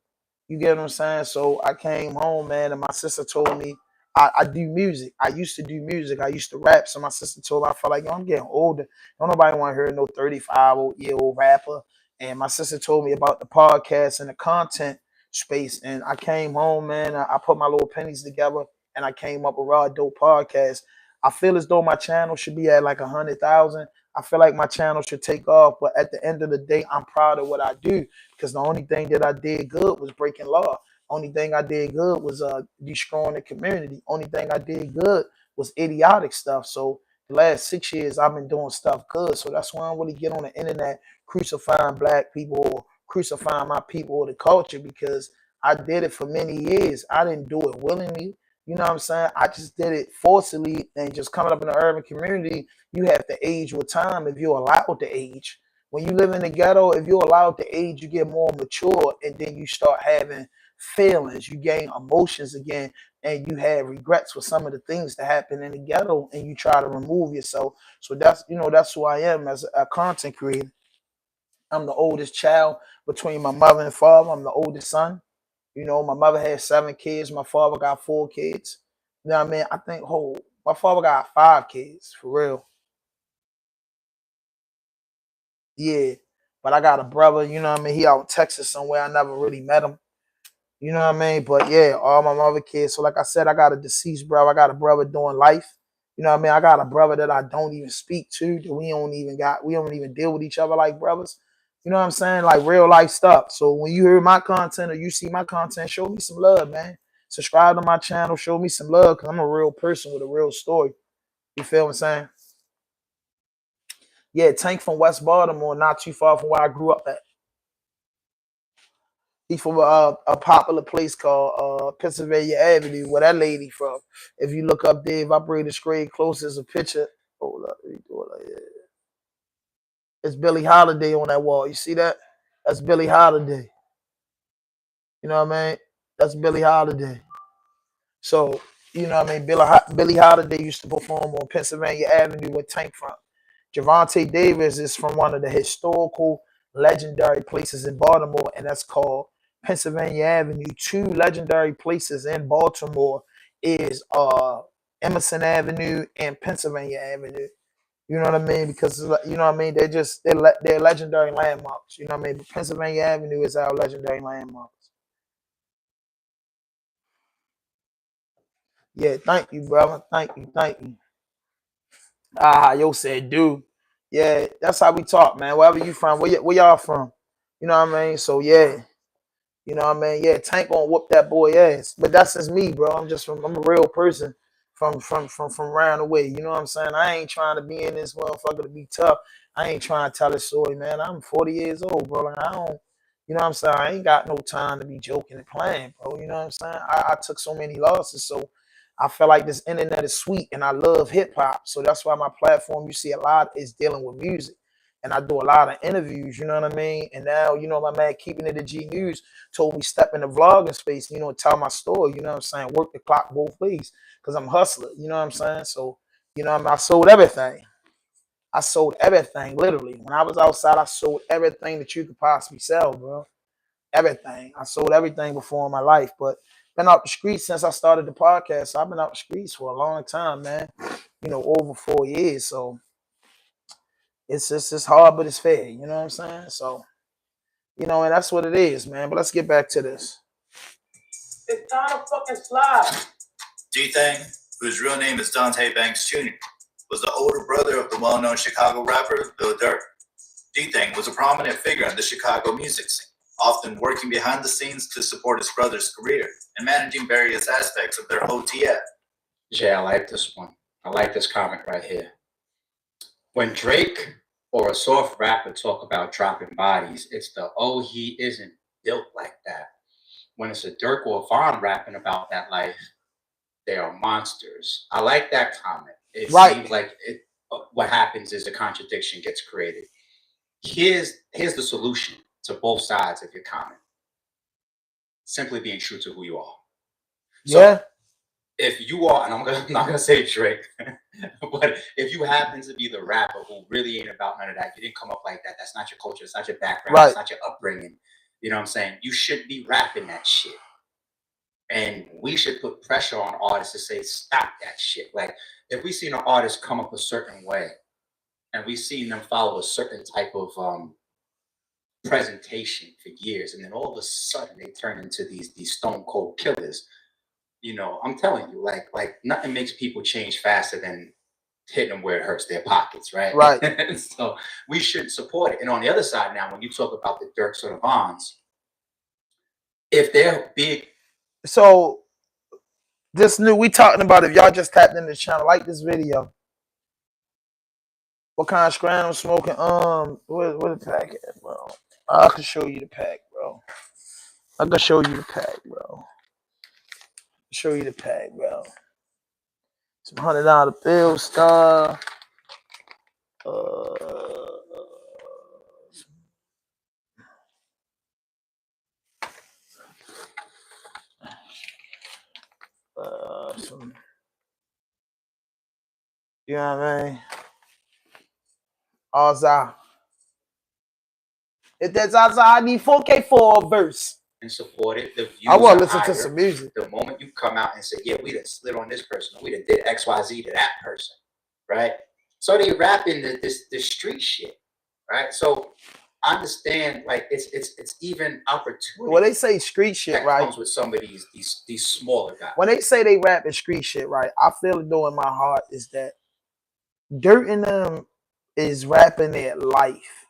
You get what I'm saying? So I came home, man, and my sister told me I do music. I used to do music. I used to rap. So my sister told me, I felt like, yo, I'm getting older. Don't nobody want to hear no 35-year-old rapper. And my sister told me about the podcast and the content space. And I came home, man. I put my little pennies together and I came up with Raw Dope Podcast. I feel as though my channel should be at like 100,000. I feel like my channel should take off. But at the end of the day, I'm proud of what I do because the only thing that I did good was breaking law. Only thing I did good was destroying the community. Only thing I did good was idiotic stuff. So the last 6 years, I've been doing stuff good. So that's why I don't really get on the internet crucifying black people or crucifying my people or the culture because I did it for many years. I didn't do it willingly. You know what I'm saying? I just did it forcibly and just coming up in the urban community, you have to age with time if you're allowed to age. When you live in the ghetto, if you're allowed to age, you get more mature and then you start having feelings. You gain emotions again and you have regrets for some of the things that happen in the ghetto and you try to remove yourself. So that's who I am as a content creator. I'm the oldest child between my mother and father. I'm the oldest son. My mother had 7 kids. My father got 4 kids. You know what I mean? I think, my father got 5 kids, for real. Yeah. But I got a brother, you know what I mean? He out in Texas somewhere. I never really met him. You know what I mean? But yeah, all my mother kids. So like I said, I got a deceased brother. I got a brother doing life. You know what I mean? I got a brother that I don't even speak to. That we don't even deal with each other like brothers. You know what I'm saying? Like real life stuff. So when you hear my content or you see my content, show me some love, man. Subscribe to my channel, show me some love, because I'm a real person with a real story. You feel what I'm saying? Yeah, Tank from West Baltimore, not too far from where I grew up at. He from a popular place called Pennsylvania Avenue, where that lady from. If you look up there, if I bring the screen close, there's a picture. Hold up, let me do it like that. It's Billie Holiday on that wall. You see that? That's Billie Holiday. You know what I mean? That's Billie Holiday. So, you know what I mean? Billie Holiday used to perform on Pennsylvania Avenue with Tank from. Javante Davis is from one of the historical, legendary places in Baltimore, and that's called Pennsylvania Avenue. 2 legendary places in Baltimore is Emerson Avenue and Pennsylvania Avenue. You know what I mean? Because you know what I mean. They're legendary landmarks. You know what I mean? Pennsylvania Avenue is our legendary landmarks. Yeah, thank you, brother. Thank you. Yo said, dude. Yeah, that's how we talk, man. Wherever you from, where y'all from? You know what I mean? So yeah. You know what I mean? Yeah, Tank gonna whoop that boy ass. But that's just me, bro. I'm a real person from around the way. You know what I'm saying? I ain't trying to be in this motherfucker to be tough. I ain't trying to tell a story, man. I'm 40 years old, bro. And I don't, you know what I'm saying? I ain't got no time to be joking and playing, bro. You know what I'm saying? I took so many losses, so I feel like this internet is sweet and I love hip hop. So that's why my platform, you see a lot, is dealing with music. and I do a lot of interviews, you know what I mean? And now, you know, my man Keeping It at G News told me step in the vlogging space, you know, tell my story, you know what I'm saying? Work the clock both ways because I'm a hustler, you know what I'm saying? So, you know what I mean? I sold everything. I sold everything, literally. When I was outside, I sold everything that you could possibly sell, bro. Everything. I sold everything before in my life, but been out the streets since I started the podcast. So I've been out the streets for a long time, man. You know, over 4 years. So it's hard, but it's fair. You know what I'm saying? So, you know, and that's what it is, man. But let's get back to this. It's time to fucking slide. D-Thang, whose real name is Dante Banks Jr., was the older brother of the well-known Chicago rapper Lil Durk. D-Thang was a prominent figure in the Chicago music scene, often working behind the scenes to support his brother's career and managing various aspects of their OTF. Jay, I like this one. I like this comment right here. When Drake or a soft rapper talk about dropping bodies, it's the, oh, he isn't built like that. When it's a Durk or a Vaughn rapping about that life, they are monsters. I like that comment. It seems like what happens is a contradiction gets created. Here's the solution to both sides of your comment. Simply being true to who you are. So if you are, and I'm not gonna say Drake, but if you happen to be the rapper who really ain't about none of that, you didn't come up like that, that's not your culture, it's not your background, it's not your upbringing. You know what I'm saying? You should be rapping that shit. And we should put pressure on artists to say, stop that shit. Like, if we seen an artist come up a certain way and we seen them follow a certain type of presentation for years, and then all of a sudden they turn into these stone cold killers, you know, I'm telling you, like nothing makes people change faster than hitting them where it hurts their pockets, right? Right. So we should support it. And on the other side now, when you talk about the Durks or the Vaughns, if they're big. So this new, we talking about, if y'all just tapped in the channel, like this video. What kind of scram I'm smoking? What the pack is, bro? I can show you the pack, bro. I can show you the pack, bro. Show you the pack, bro. Some $100 bill stuff. Some, you know what I mean? Azza. If that's Azza, I need 4K for a verse. And support it. The views I want to listen higher. to some music. The moment you come out and say, yeah, we done slid on this person, we done did XYZ to that person, right? So they rapping this street shit, right? So I understand, like, it's even opportunity. When they say street shit, that right? comes with some of these smaller guys. When they say they rapping street shit, right? I feel it though in my heart is that Dirt in them is rapping their life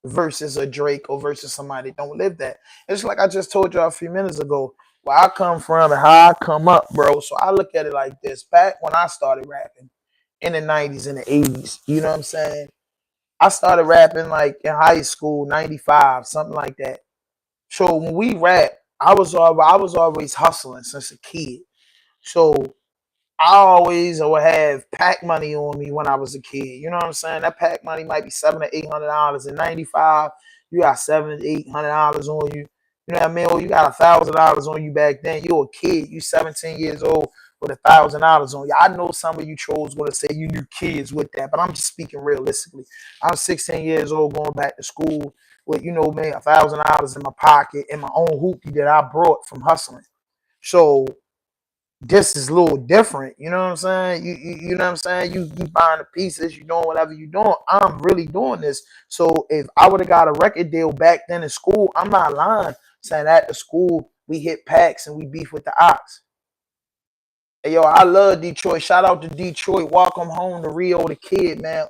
versus a Drake or versus somebody that don't live that. It's like I just told y'all a few minutes ago where I come from and how I come up, bro. So I look at it like this. Back when I started rapping in the 90s and the 80s, you know what I'm saying? I started rapping like in high school, 95, something like that. So when we rap, I was always hustling since a kid. So I always would have pack money on me when I was a kid. You know what I'm saying? That pack money might be $700 to $800. In '95, you got $700 to $800 on you. You know what I mean? Or you got $1,000 on you back then. You're a kid. You 17 years old with $1,000 on you. I know some of you trolls gonna say you knew kids with that, but I'm just speaking realistically. I'm 16 years old going back to school with, you know, man, $1,000 in my pocket and my own hoopty that I brought from hustling. So this is a little different, you know what I'm saying? You know what I'm saying? You buying the pieces, you doing whatever you doing. I'm really doing this. So if I would have got a record deal back then in school, I'm not lying saying at the school we hit packs and we beef with the ox. Hey yo, I love Detroit. Shout out to Detroit. Welcome home to Rio the Kid, man.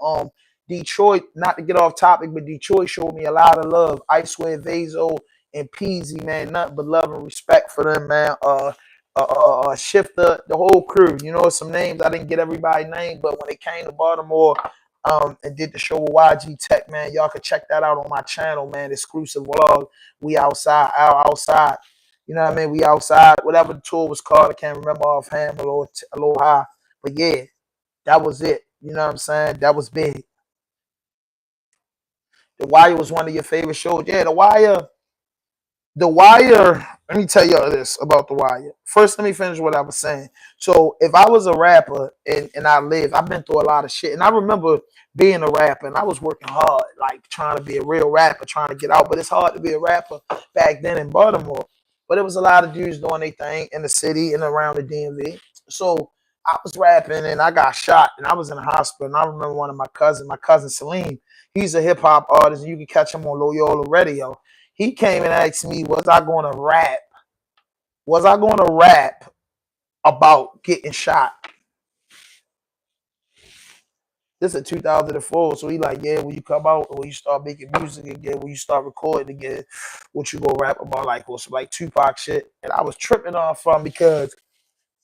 Detroit, not to get off topic, but Detroit showed me a lot of love. I swear Vazo and Peasy, man, nothing but love and respect for them, man. Shifter, the whole crew. You know, some names I didn't get everybody's name, but when it came to Baltimore, and did the show with YG Tech, man, y'all can check that out on my channel, man. Exclusive vlog. We outside, outside. You know what I mean? We outside. Whatever the tour was called, I can't remember offhand, a little high. But yeah, that was it. You know what I'm saying? That was big. The Wire was one of your favorite shows. Yeah, The Wire. The Wire, let me tell y'all this about The Wire. First, let me finish what I was saying. So, if I was a rapper and I've been through a lot of shit. And I remember being a rapper and I was working hard, like trying to be a real rapper, trying to get out. But it's hard to be a rapper back then in Baltimore. But it was a lot of dudes doing their thing in the city and around the DMV. So, I was rapping and I got shot and I was in the hospital. And I remember one of my cousin Salim, he's a hip hop artist and you can catch him on Loyola Radio. He came and asked me, was I going to rap? Was I going to rap about getting shot? This is 2004. So he like, yeah, when you come out, when you start making music again, when you start recording again, what you gonna rap about, like, or some like Tupac shit. And I was tripping off from because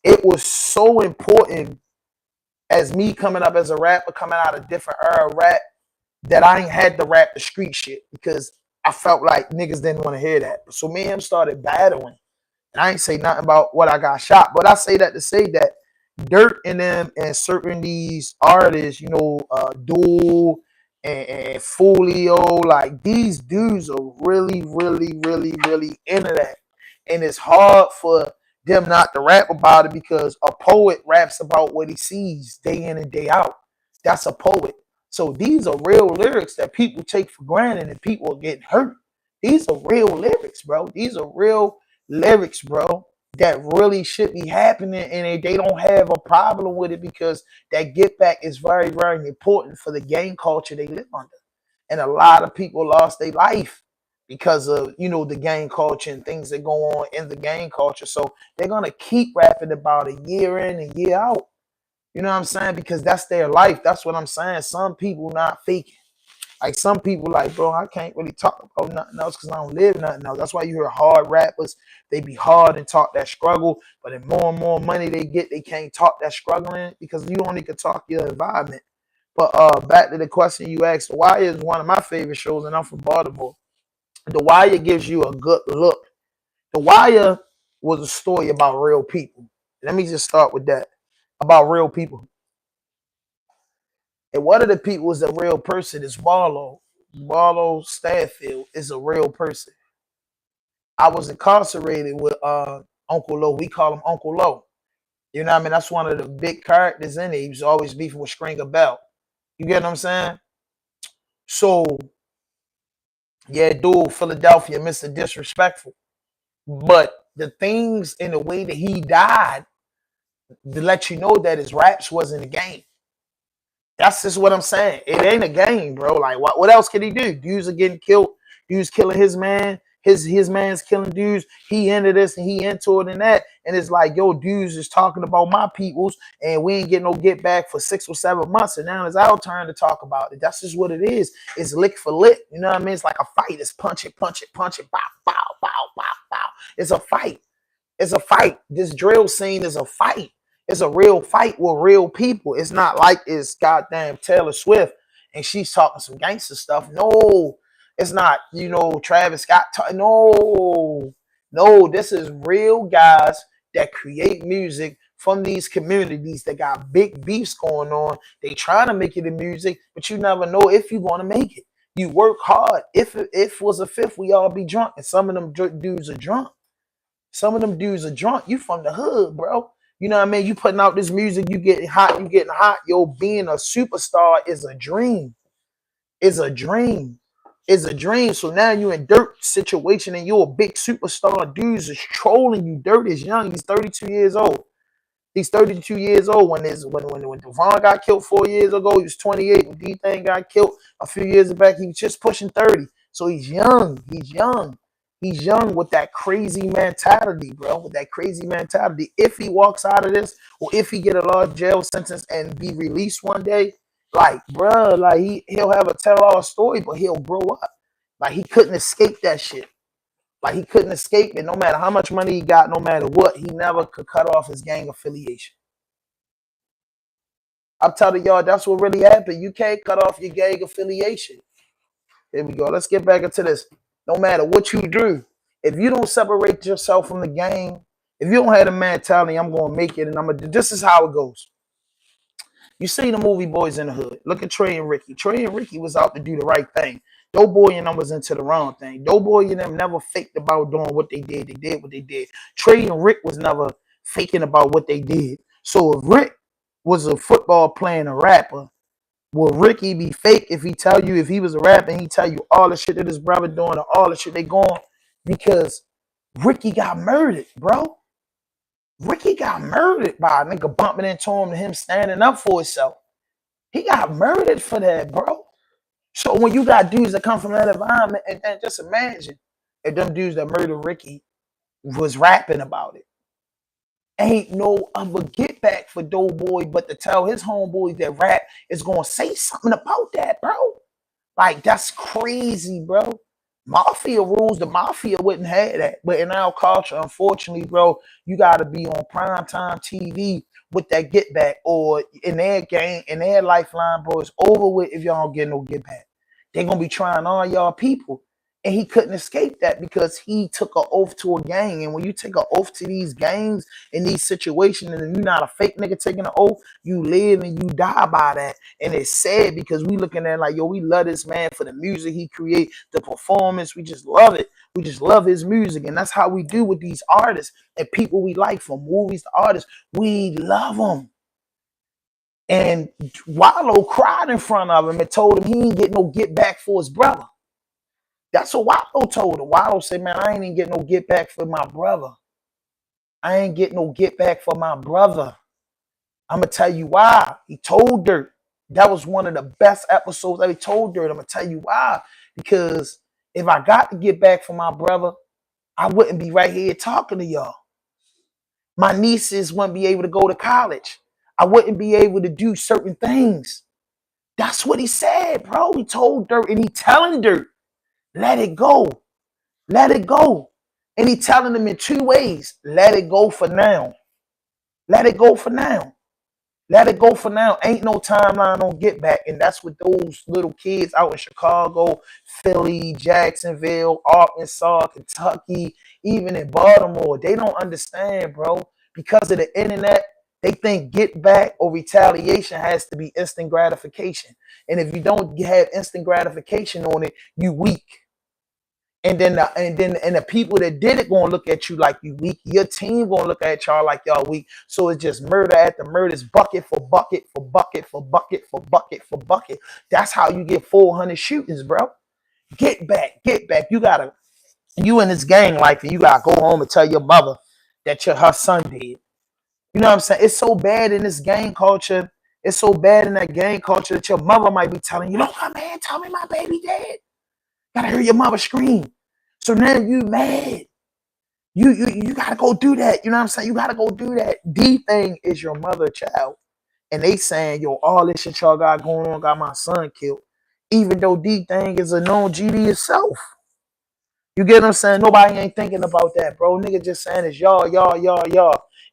it was so important as me coming up as a rapper, coming out of different era of rap, that I ain't had to rap the street shit because I felt like niggas didn't want to hear that. So me and him started battling. And I ain't say nothing about what I got shot, but I say that to say that Dirt and them and certain these artists, you know, Duel and Folio, like these dudes are really, really, really, really into that. And it's hard for them not to rap about it because a poet raps about what he sees day in and day out. That's a poet. So these are real lyrics that people take for granted and people are getting hurt. These are real lyrics, bro. These are real lyrics, bro, that really should be happening, and they don't have a problem with it because that get back is very, very important for the gang culture they live under. And a lot of people lost their life because of, you know, the gang culture and things that go on in the gang culture. So they're gonna keep rapping about it year in and year out. You know what I'm saying? Because that's their life. That's what I'm saying. Some people not faking. Like some people like, bro, I can't really talk about nothing else because I don't live nothing else. That's why you hear hard rappers. They be hard and talk that struggle. But the more and more money they get, they can't talk that struggling because you only can talk your environment. But back to the question you asked, The Wire is one of my favorite shows, and I'm from Baltimore. The Wire gives you a good look. The Wire was a story about real people. Let me just start with that. About real people. And one of the people is a real person is Barlow. Barlow Stanfield is a real person. I was incarcerated with Uncle Low. We call him Uncle Low. You know what I mean? That's one of the big characters in it. He was always beefing with Stringer Bell. You get what I'm saying? So, yeah, dude, Philadelphia, Mr. Disrespectful. But the things in the way that he died to let you know that his raps wasn't a game. That's just what I'm saying. It ain't a game, bro. Like, what else can he do? Dudes are getting killed. Dudes killing his man. His man's killing dudes. He into this and he into it and that. And it's like, yo, dudes is talking about my peoples and we ain't getting no get back for 6 or 7 months. And now it's our turn to talk about it. That's just what it is. It's lick for lick. You know what I mean? It's like a fight. It's punch it, bow, bow, bow, bow, bow. It's a fight. It's a fight. This drill scene is a fight. It's a real fight with real people. It's not like it's goddamn Taylor Swift and she's talking some gangster stuff. No, it's not, you know, Travis Scott. No, this is real guys that create music from these communities that got big beefs going on. They trying to make it in music, but you never know if you're going to make it. You work hard. If it was a fifth, we all be drunk. And some of them dudes are drunk. Some of them dudes are drunk. You from the hood, bro. You know what I mean? You putting out this music, you getting hot, you getting hot. Yo, being a superstar is a dream. It's a dream. It's a dream. So now you in Dirt situation and you're a big superstar. Dudes is trolling you. Dirt is young. He's 32 years old. He's 32 years old when Devon got killed 4 years ago. He was 28. When D-Thing got killed a few years back, he was just pushing 30. So he's young. He's young. He's young with that crazy mentality, bro. With that crazy mentality. If he walks out of this, or if he get a large jail sentence and be released one day, like, bro, like he'll have a tell-all story, but he'll grow up. Like he couldn't escape that shit. Like he couldn't escape it. No matter how much money he got, no matter what, he never could cut off his gang affiliation. I'm telling y'all, that's what really happened. You can't cut off your gang affiliation. Here we go. Let's get back into this. No matter what you do, if you don't separate yourself from the gang, if you don't have the mentality, I'm going to make it and I'm going to do. This is how it goes. You see the movie Boys in the Hood. Look at Trey and Ricky. Trey and Ricky was out to do the right thing. Doughboy and them was into the wrong thing. Doughboy and them never faked about doing what they did. They did what they did. Trey and Rick was never faking about what they did. So if Rick was a football playing a rapper, will Ricky be fake if he tell you, if he was a rapper and he tell you all the shit that his brother doing or all the shit they going? Because Ricky got murdered, bro. Ricky got murdered by a nigga bumping into him and him standing up for himself. He got murdered for that, bro. So when you got dudes that come from that environment, and just imagine if them dudes that murdered Ricky was rapping about it. Ain't no other get back for Doughboy but to tell his homeboys that rap is gonna say something about that, bro. Like, that's crazy, bro. Mafia rules, the mafia wouldn't have that. But in our culture, unfortunately, bro, you gotta be on primetime TV with that get back, or in their game, in their lifeline, bro, it's over with if y'all don't get no get back. They're gonna be trying all y'all people. And he couldn't escape that because he took an oath to a gang. And when you take an oath to these gangs in these situations, and you're not a fake nigga taking an oath, you live and you die by that. And it's sad because we looking at it like, yo, we love this man for the music he create, the performance. We just love it. We just love his music. And that's how we do with these artists and people we like, from movies to artists. We love them. And Wallow cried in front of him and told him he ain't get no get back for his brother. That's what Wallow told him. Wallow said, man, I ain't even get no get back for my brother. I ain't get no get back for my brother. I'm going to tell you why. He told Dirt. That was one of the best episodes that he told Dirt. I'm going to tell you why. Because if I got to get back for my brother, I wouldn't be right here talking to y'all. My nieces wouldn't be able to go to college. I wouldn't be able to do certain things. That's what he said, bro. He told Dirt, and he telling Dirt, let it go. Let it go. And he telling them in two ways. Let it go for now. Let it go for now. Let it go for now. Ain't no timeline on get back. And that's what those little kids out in Chicago, Philly, Jacksonville, Arkansas, Kentucky, even in Baltimore, they don't understand, bro. Because of the internet, they think get back or retaliation has to be instant gratification. And if you don't have instant gratification on it, you weak. And then the people that did it gonna look at you like you weak. Your team gonna look at y'all like y'all weak. So it's just murder after murder. It's bucket for bucket for bucket for bucket for bucket for bucket. That's how you get 400 shootings, bro. Get back, get back. You in this gang life, and you gotta go home and tell your mother that her son did. You know what I'm saying? It's so bad in this gang culture. It's so bad in that gang culture that your mother might be telling you, "Don't come here, tell me my baby dead." Gotta hear your mother scream. So now you mad. You gotta go do that. You know what I'm saying? You gotta go do that. D-Thing is your mother child. And they saying, yo, all this shit y'all got going on got my son killed. Even though D-Thing is a known GD itself. You get what I'm saying? Nobody ain't thinking about that, bro. Nigga just saying it's y'all.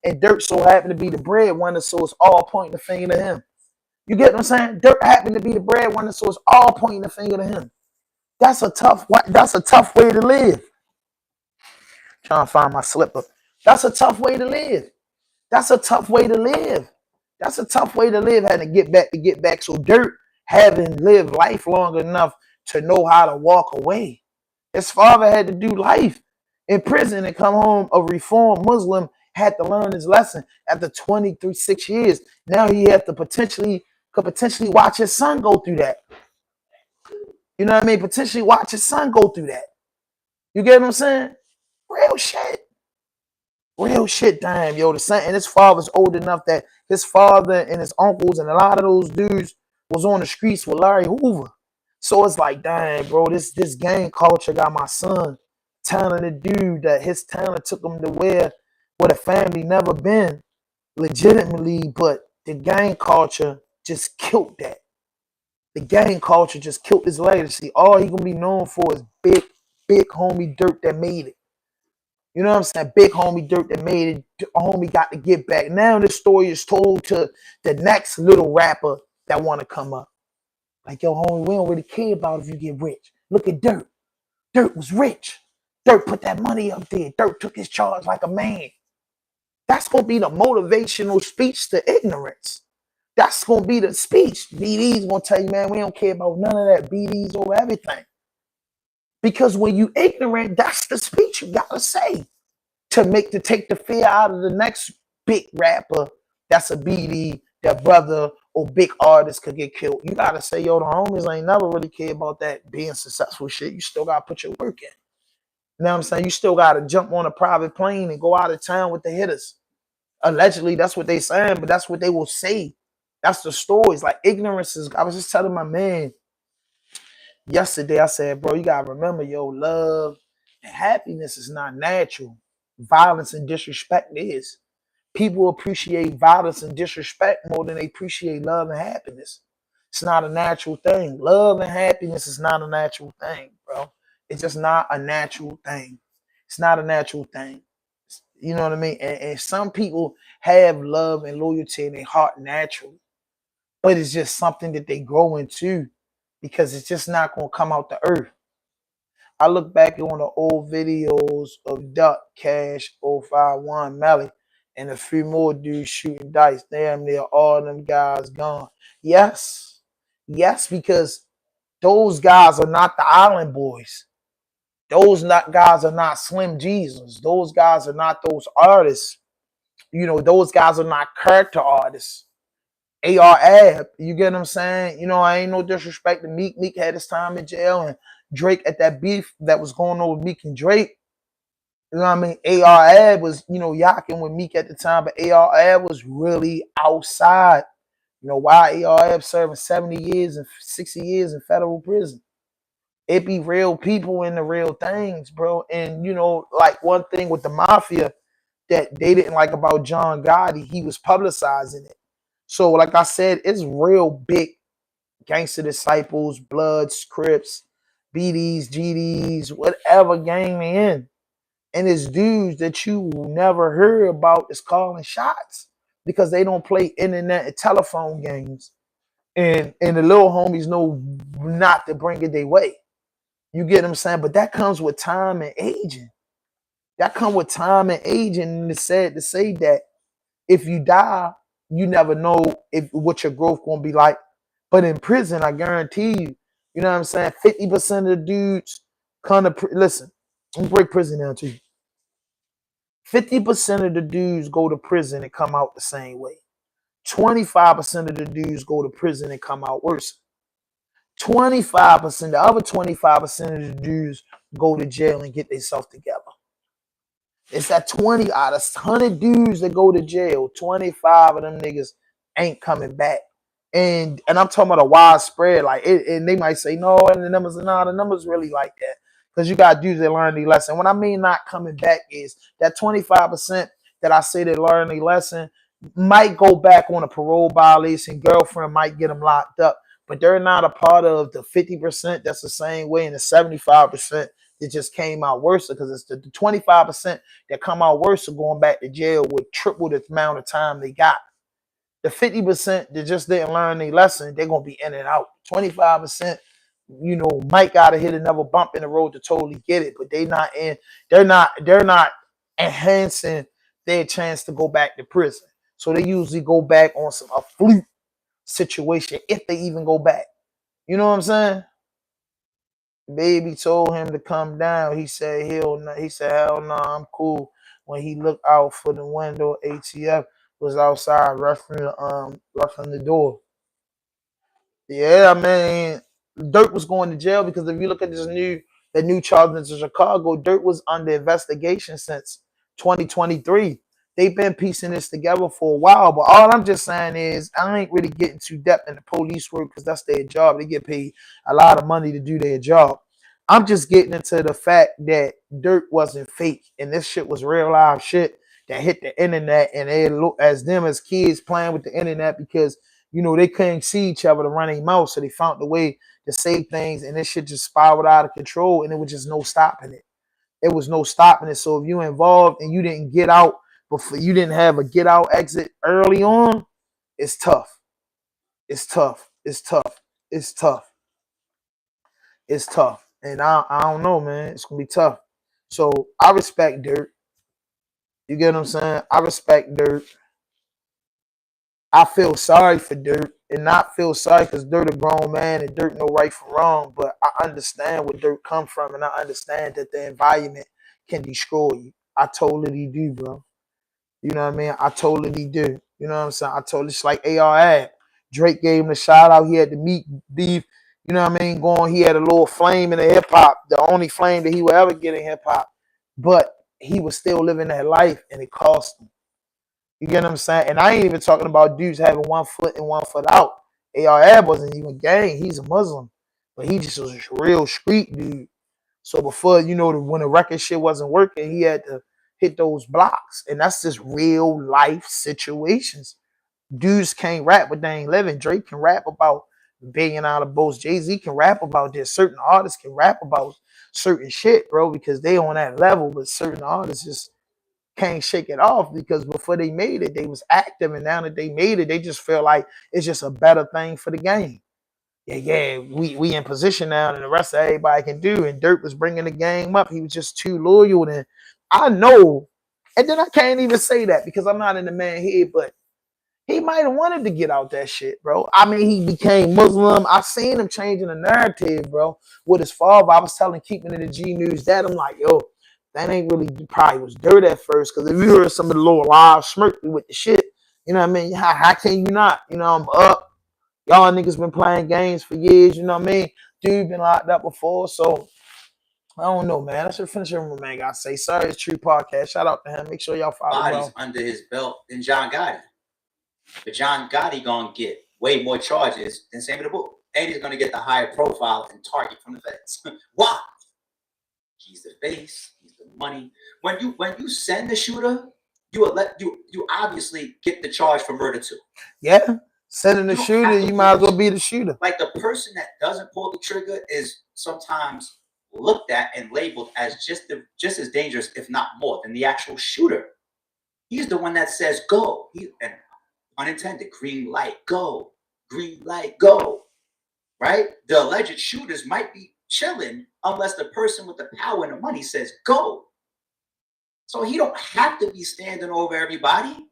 And Dirt so happened to be the breadwinner, so it's all pointing the finger to him. You get what I'm saying? Dirt happened to be the breadwinner, so it's all pointing the finger to him. That's a tough way to live. Trying to find my slipper. That's a tough way to live. That's a tough way to live. That's a tough way to live, having to get back. So Dirt, having lived life long enough to know how to walk away. His father had to do life in prison and come home a reformed Muslim, had to learn his lesson after 26 years. Now he had to potentially watch his son go through that. You know what I mean? Potentially watch his son go through that. You get what I'm saying? Real shit. Real shit, damn, yo. The son and his father's old enough that his father and his uncles and a lot of those dudes was on the streets with Larry Hoover. So it's like, dang, bro, this gang culture got my son talented dude that his talent took him to where the family never been legitimately, but the gang culture just killed that. The gang culture just killed his legacy. All he gonna be known for is big homie Dirt that made it. You know what I'm saying? Big homie Dirt that made it. Homie got to get back. Now this story is told to the next little rapper that want to come up. Like, yo, homie, we don't really care about if you get rich. Look at Dirt. Dirt was rich. Dirt put that money up there. Dirt took his charge like a man. That's gonna be the motivational speech to ignorance. That's gonna be the speech. BD's gonna tell you, man, we don't care about none of that. BD's over everything. Because when you ignorant, that's the speech you gotta say to take the fear out of the next big rapper that's a BD, that brother or big artist could get killed. You gotta say, yo, the homies ain't never really care about that being successful shit. You still gotta put your work in. You know what I'm saying? You still gotta jump on a private plane and go out of town with the hitters. Allegedly, that's what they saying, but that's what they will say. That's the stories. Like ignorance is. I was just telling my man yesterday. I said, bro, you gotta remember, yo, love and happiness is not natural. Violence and disrespect is. People appreciate violence and disrespect more than they appreciate love and happiness. It's not a natural thing. Love and happiness is not a natural thing, bro. It's just not a natural thing. It's not a natural thing. You know what I mean? And some people have love and loyalty in their heart naturally, but it's just something that they grow into because it's just not going to come out the earth. I look back on the old videos of Duck, Cash, 051, Melly, and a few more dudes shooting dice. Damn near all them guys gone. Yes. Yes, because those guys are not the Island Boys. Those not guys are not Slim Jesus. Those guys are not those artists. You know, those guys are not character artists. AR Ab, you get what I'm saying? You know, I ain't no disrespect to Meek. Meek had his time in jail, and Drake at that beef that was going on with Meek and Drake. You know what I mean? AR Ab was, you know, yakking with Meek at the time, but AR Ab was really outside. You know, why AR Ab serving 70 years and 60 years in federal prison? It be real people in the real things, bro. And, you know, like one thing with the mafia that they didn't like about John Gotti, he was publicizing it. So, like I said, it's real big gangster disciples, Bloods, Crips, BDs, GDs, whatever gang they in. And it's dudes that you never heard about is calling shots because they don't play internet and telephone games. And the little homies know not to bring it their way. You get what I'm saying? But that comes with time and aging. That comes with time and aging. And it's sad to say that if you die, you never know if what your growth gonna be like. But in prison, I guarantee you, you know what I'm saying? 50% of the dudes come to listen. Let me break prison down to you. 50% of the dudes go to prison and come out the same way. 25% of the dudes go to prison and come out worse. 25%, the other 25% of the dudes go to jail and get themselves together. It's that 20 out of 100 dudes that go to jail, 25 of them niggas ain't coming back. And I'm talking about a widespread, like it, and they might say, no, and the numbers are not, the numbers really like that. Because you got dudes that learn the lesson. What I mean not coming back is that 25% that I say that learn the lesson might go back on a parole violation, girlfriend might get them locked up, but they're not a part of the 50% that's the same way and the 75% that just came out worse, because it's the 25% that come out worse are going back to jail with triple the amount of time they got. The 50% that just didn't learn their lesson, they're gonna be in and out. 25%, you know, might gotta hit another bump in the road to totally get it, but they're not enhancing their chance to go back to prison. So they usually go back on a fluke situation if they even go back. You know what I'm saying? Baby told him to come down. He said hell no, I'm cool. When he looked out for the window, ATF was outside roughing the door. Yeah, I mean, Dirk was going to jail because if you look at the new charges in Chicago, Dirk was under investigation since 2023. They've been piecing this together for a while, but all I'm just saying is I ain't really getting too depth in the police work because that's their job. They get paid a lot of money to do their job. I'm just getting into the fact that Dirk wasn't fake and this shit was real live shit that hit the internet, and they look as them as kids playing with the internet because you know they couldn't see each other to run their mouth, so they found a way to say things, and this shit just spiraled out of control, and it was just no stopping it. It was no stopping it. So if you involved and you didn't get out before, you didn't have a get out exit early on, it's tough. It's tough. It's tough. It's tough. It's tough. And I don't know, man. It's gonna be tough. So I respect Dirk. You get what I'm saying? I respect Dirk. I feel sorry for Dirk, and not feel sorry because Dirk a grown man and Dirk know right from wrong. But I understand where Dirk come from, and I understand that the environment can destroy you. I totally do, bro. You know what I mean? I totally do. You know what I'm saying? I totally, it's like AR ad. Drake gave him a shout out. He had the meat beef. You know what I mean? Going, he had a little flame in the hip hop, the only flame that he would ever get in hip hop. But he was still living that life, and it cost him. You get what I'm saying? And I ain't even talking about dudes having 1 foot in 1 foot out. AR Ab wasn't even gang. He's a Muslim. But he just was a real street dude. So before, you know, when the record shit wasn't working, he had to hit those blocks. And that's just real life situations. Dudes can't rap, but they ain't living. Drake can rap about $1 billion boats. JAYZ can rap about this. Certain artists can rap about certain shit, bro, because they on that level. But certain artists just can't shake it off because before they made it, they was active, and now that they made it, they just feel like it's just a better thing for the game. Yeah, we in position now, and the rest of everybody can do. And Dirk was bringing the game up. He was just too loyal, and I know. And then I can't even say that because I'm not in the man head, but he might have wanted to get out that shit, bro. I mean, he became Muslim. I seen him changing the narrative, bro, with his father. I was telling Keeping It in the G News that I'm like, yo, that ain't really probably was dirt at first. Because if you heard some of the little live smirk with the shit, you know what I mean? How can you not? You know, I'm up. Y'all niggas been playing games for years, you know what I mean? Dude been locked up before, so I don't know, man. I should finish everyone, man. Gotta say, sorry, it's True Podcast. Shout out to him. Make sure y'all follow him. Bodies under his belt than John Gotti. But John Gotti gonna get way more charges than Sammy the Bull. And he's gonna get the higher profile and target from the feds. Why? He's the face, he's the money. When you send the shooter, you obviously get the charge for murder too. Yeah. Sending the shooter, you might as well be the shooter. Like the person that doesn't pull the trigger is sometimes looked at and labeled as just as dangerous, if not more, than the actual shooter. He's the one that says go. And unintended, green light, go. Green light, go. Right? The alleged shooters might be chilling unless the person with the power and the money says go. So he don't have to be standing over everybody.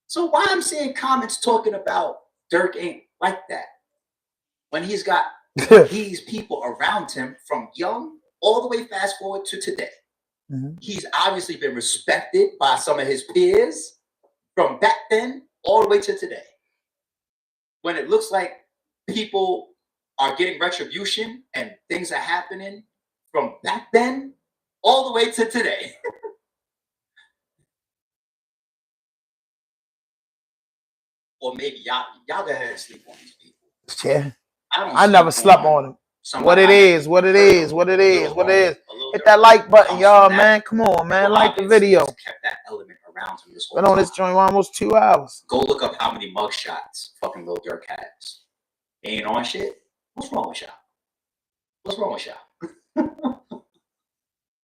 So why I'm seeing comments talking about Dirk ain't like that when he's got these people around him from young all the way fast forward to today. Mm-hmm. He's obviously been respected by some of his peers from back then all the way to today. When it looks like people are getting retribution and things are happening from back then all the way to today. Or maybe y'all go ahead and sleep on these people. Yeah. I never slept on them. What it is. Hit that like button, y'all, man. Come on, man. Like the video. Kept that element around him this whole been on this joint almost 2 hours. Go look up how many mug shots fucking Lil Durk has. Ain't on shit. What's wrong with y'all? What's wrong with y'all?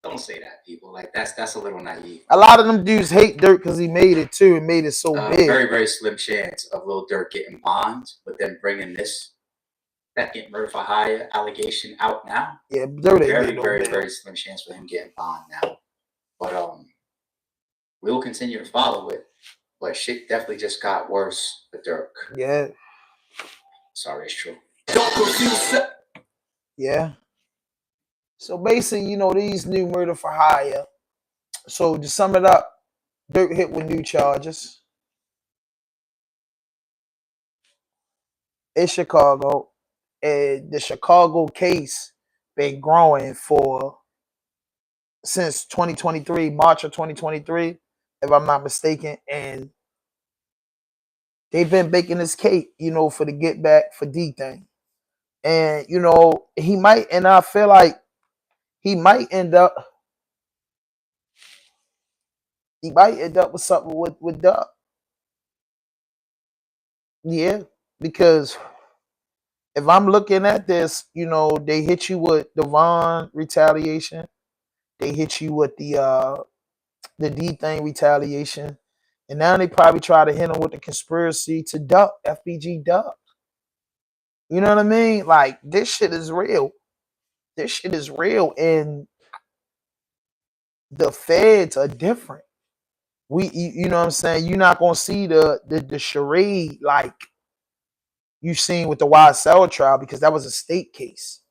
Don't say that, people. Like that's a little naive. A lot of them dudes hate Durk because he made it too and made it so big. Very, very slim chance of Lil Durk getting bond, but then bringing this second murder for hire allegation out now. Yeah, Durk very slim chance for him getting bond now. But we will continue to follow it. But shit definitely just got worse for Durk. Yeah. Sorry, it's true. Yeah. So basically, you know, these new murder for hire. So to sum it up, Dirk hit with new charges in Chicago. And the Chicago case been growing since 2023, March of 2023, if I'm not mistaken. And they've been baking this cake, you know, for the get back for D thing. And, you know, he might, and I feel like he might end up with something with Duck. Yeah, because if I'm looking at this, you know, they hit you with Devon retaliation. They hit you with the D thing retaliation. And now they probably try to hit him with the conspiracy to Duck, FBG Duck. You know what I mean? Like, this shit is real. This shit is real. And the feds are different. You know what I'm saying? You're not gonna see the charade like you seen with the YSL trial because that was a state case.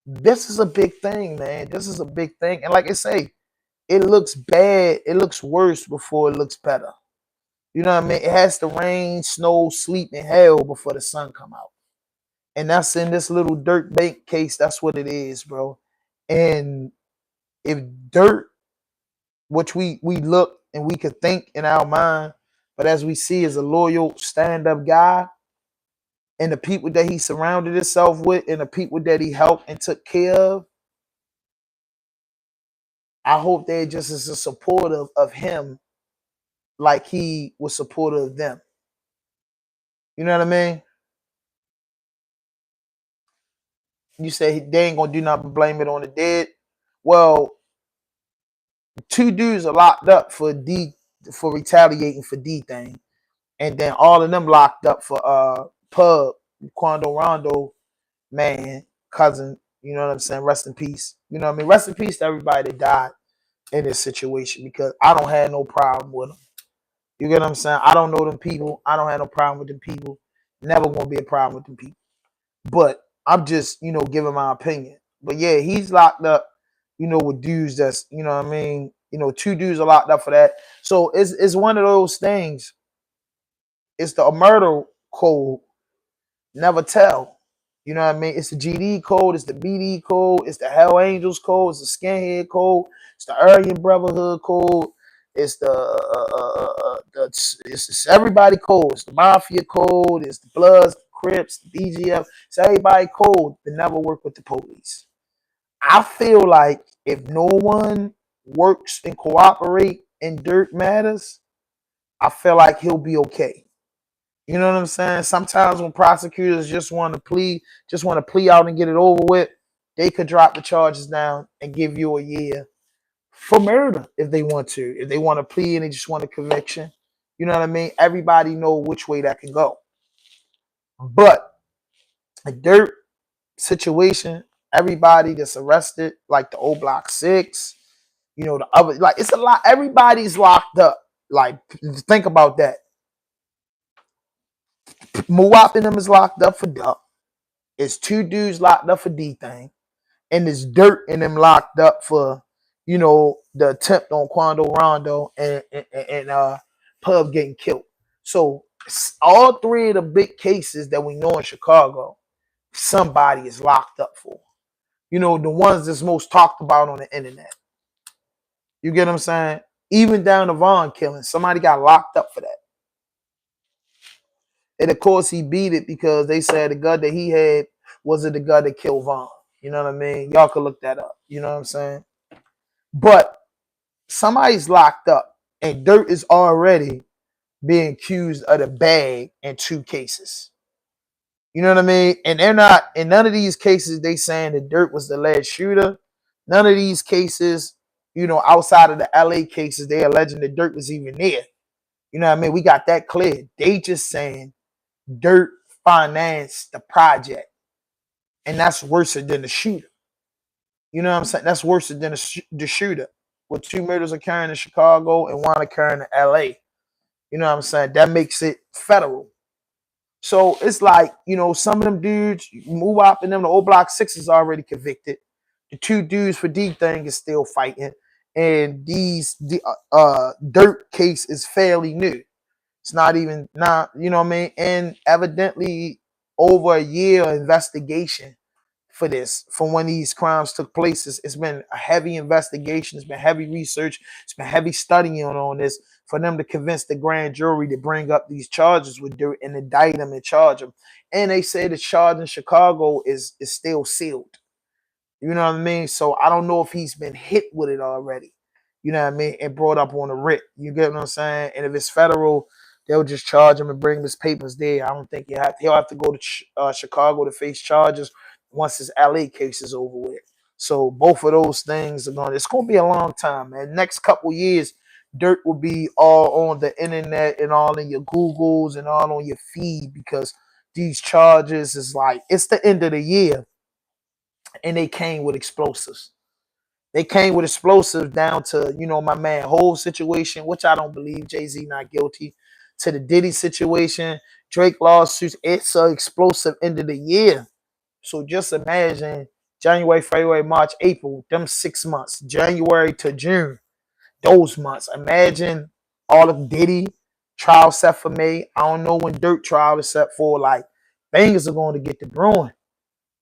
This is a big thing, man. This is a big thing. And like I say, it looks bad. It looks worse before it looks better. You know what I mean? It has to rain, snow, sleep, and hell before the sun come out. And that's in this little Dirt Bank case. That's what it is, bro. And if Dirt, which we look and we could think in our mind, but as we see as a loyal stand-up guy, and the people that he surrounded himself with and the people that he helped and took care of, I hope they're just as supportive of him like he was supportive of them. You know what I mean? You say they ain't gonna do nothing but blame it on the dead. Well, 2 dudes are locked up for retaliating for D thing. And then all of them locked up for Pub, Quando Rondo, man, cousin, you know what I'm saying? Rest in peace. You know what I mean? Rest in peace to everybody that died in this situation because I don't have no problem with them. You get what I'm saying? I don't know them people. I don't have no problem with them people. Never gonna be a problem with them people. But I'm just, giving my opinion. But yeah, he's locked up, with dudes that's, you know what I mean? 2 dudes are locked up for that. So it's one of those things. It's the murder code. Never tell. You know what I mean? It's the GD code, it's the BD code, it's the Hell Angels code, it's the Skinhead code, it's the Aryan Brotherhood code, it's it's everybody code, it's the Mafia code, it's the Bloods, the Crips, the BGF, it's everybody code that never work with the police. I feel like if no one works and cooperate in Dirt matters, I feel like he'll be okay. You know what I'm saying? Sometimes when prosecutors just want to plea out and get it over with, they could drop the charges down and give you a year for murder if they want to. If they want to plea and they just want a conviction, you know what I mean? Everybody know which way that can go. But a Dirt situation, everybody that's arrested, like the old Block 6, the other, like it's a lot. Everybody's locked up. Like, think about that. Muwap and them is locked up for Duck. It's 2 dudes locked up for D thing, and it's Dirt and them locked up for, the attempt on Quando Rondo and Pub getting killed. So all 3 of the big cases that we know in Chicago, somebody is locked up for. The ones that's most talked about on the internet. You get what I'm saying? Even down to Vaughn killing, somebody got locked up for that. And of course, he beat it because they said the gun that he had wasn't the gun that killed Vaughn. You know what I mean? Y'all can look that up. You know what I'm saying? But somebody's locked up, and Dirt is already being accused of the bag in 2 cases. You know what I mean? And they're not, in none of these cases, they saying that Dirt was the alleged shooter. None of these cases, outside of the LA cases, they alleging that Dirt was even there. You know what I mean? We got that clear. They just saying Dirt financed the project. And that's worse than the shooter. You know what I'm saying? That's worse than the shooter. With 2 murders occurring in Chicago and 1 occurring in LA. You know what I'm saying? That makes it federal. So it's like, some of them dudes, move up in them, the old Block 6 is already convicted. The 2 dudes for D thing is still fighting. And the Dirt case is fairly new. It's not, you know what I mean? And evidently over a year of investigation for this, from when these crimes took place. It's been a heavy investigation. It's been heavy research. It's been heavy studying on this for them to convince the grand jury to bring up these charges with Dirt and indict them and charge them. And they say the charge in Chicago is still sealed. You know what I mean? So I don't know if he's been hit with it already. You know what I mean? And brought up on a writ. You get what I'm saying? And if it's federal, they'll just charge him and bring his papers there. I don't think he'll have to go to Chicago to face charges once his LA case is over with. So both of those things it's going to be a long time, man. Next couple years, Dirt will be all on the internet and all in your Googles and all on your feed because these charges is like, it's the end of the year and they came with explosives. They came with explosives down to, you know, my man whole situation, which I don't believe. Jay-Z not guilty. To the Diddy situation, Drake lawsuits. It's an explosive end of the year. So just imagine January, February, March, April, them 6 months, January to June, those months. Imagine all of Diddy trial set for May. I don't know when Dirt trial is set for. Like, things are going to get to brewing.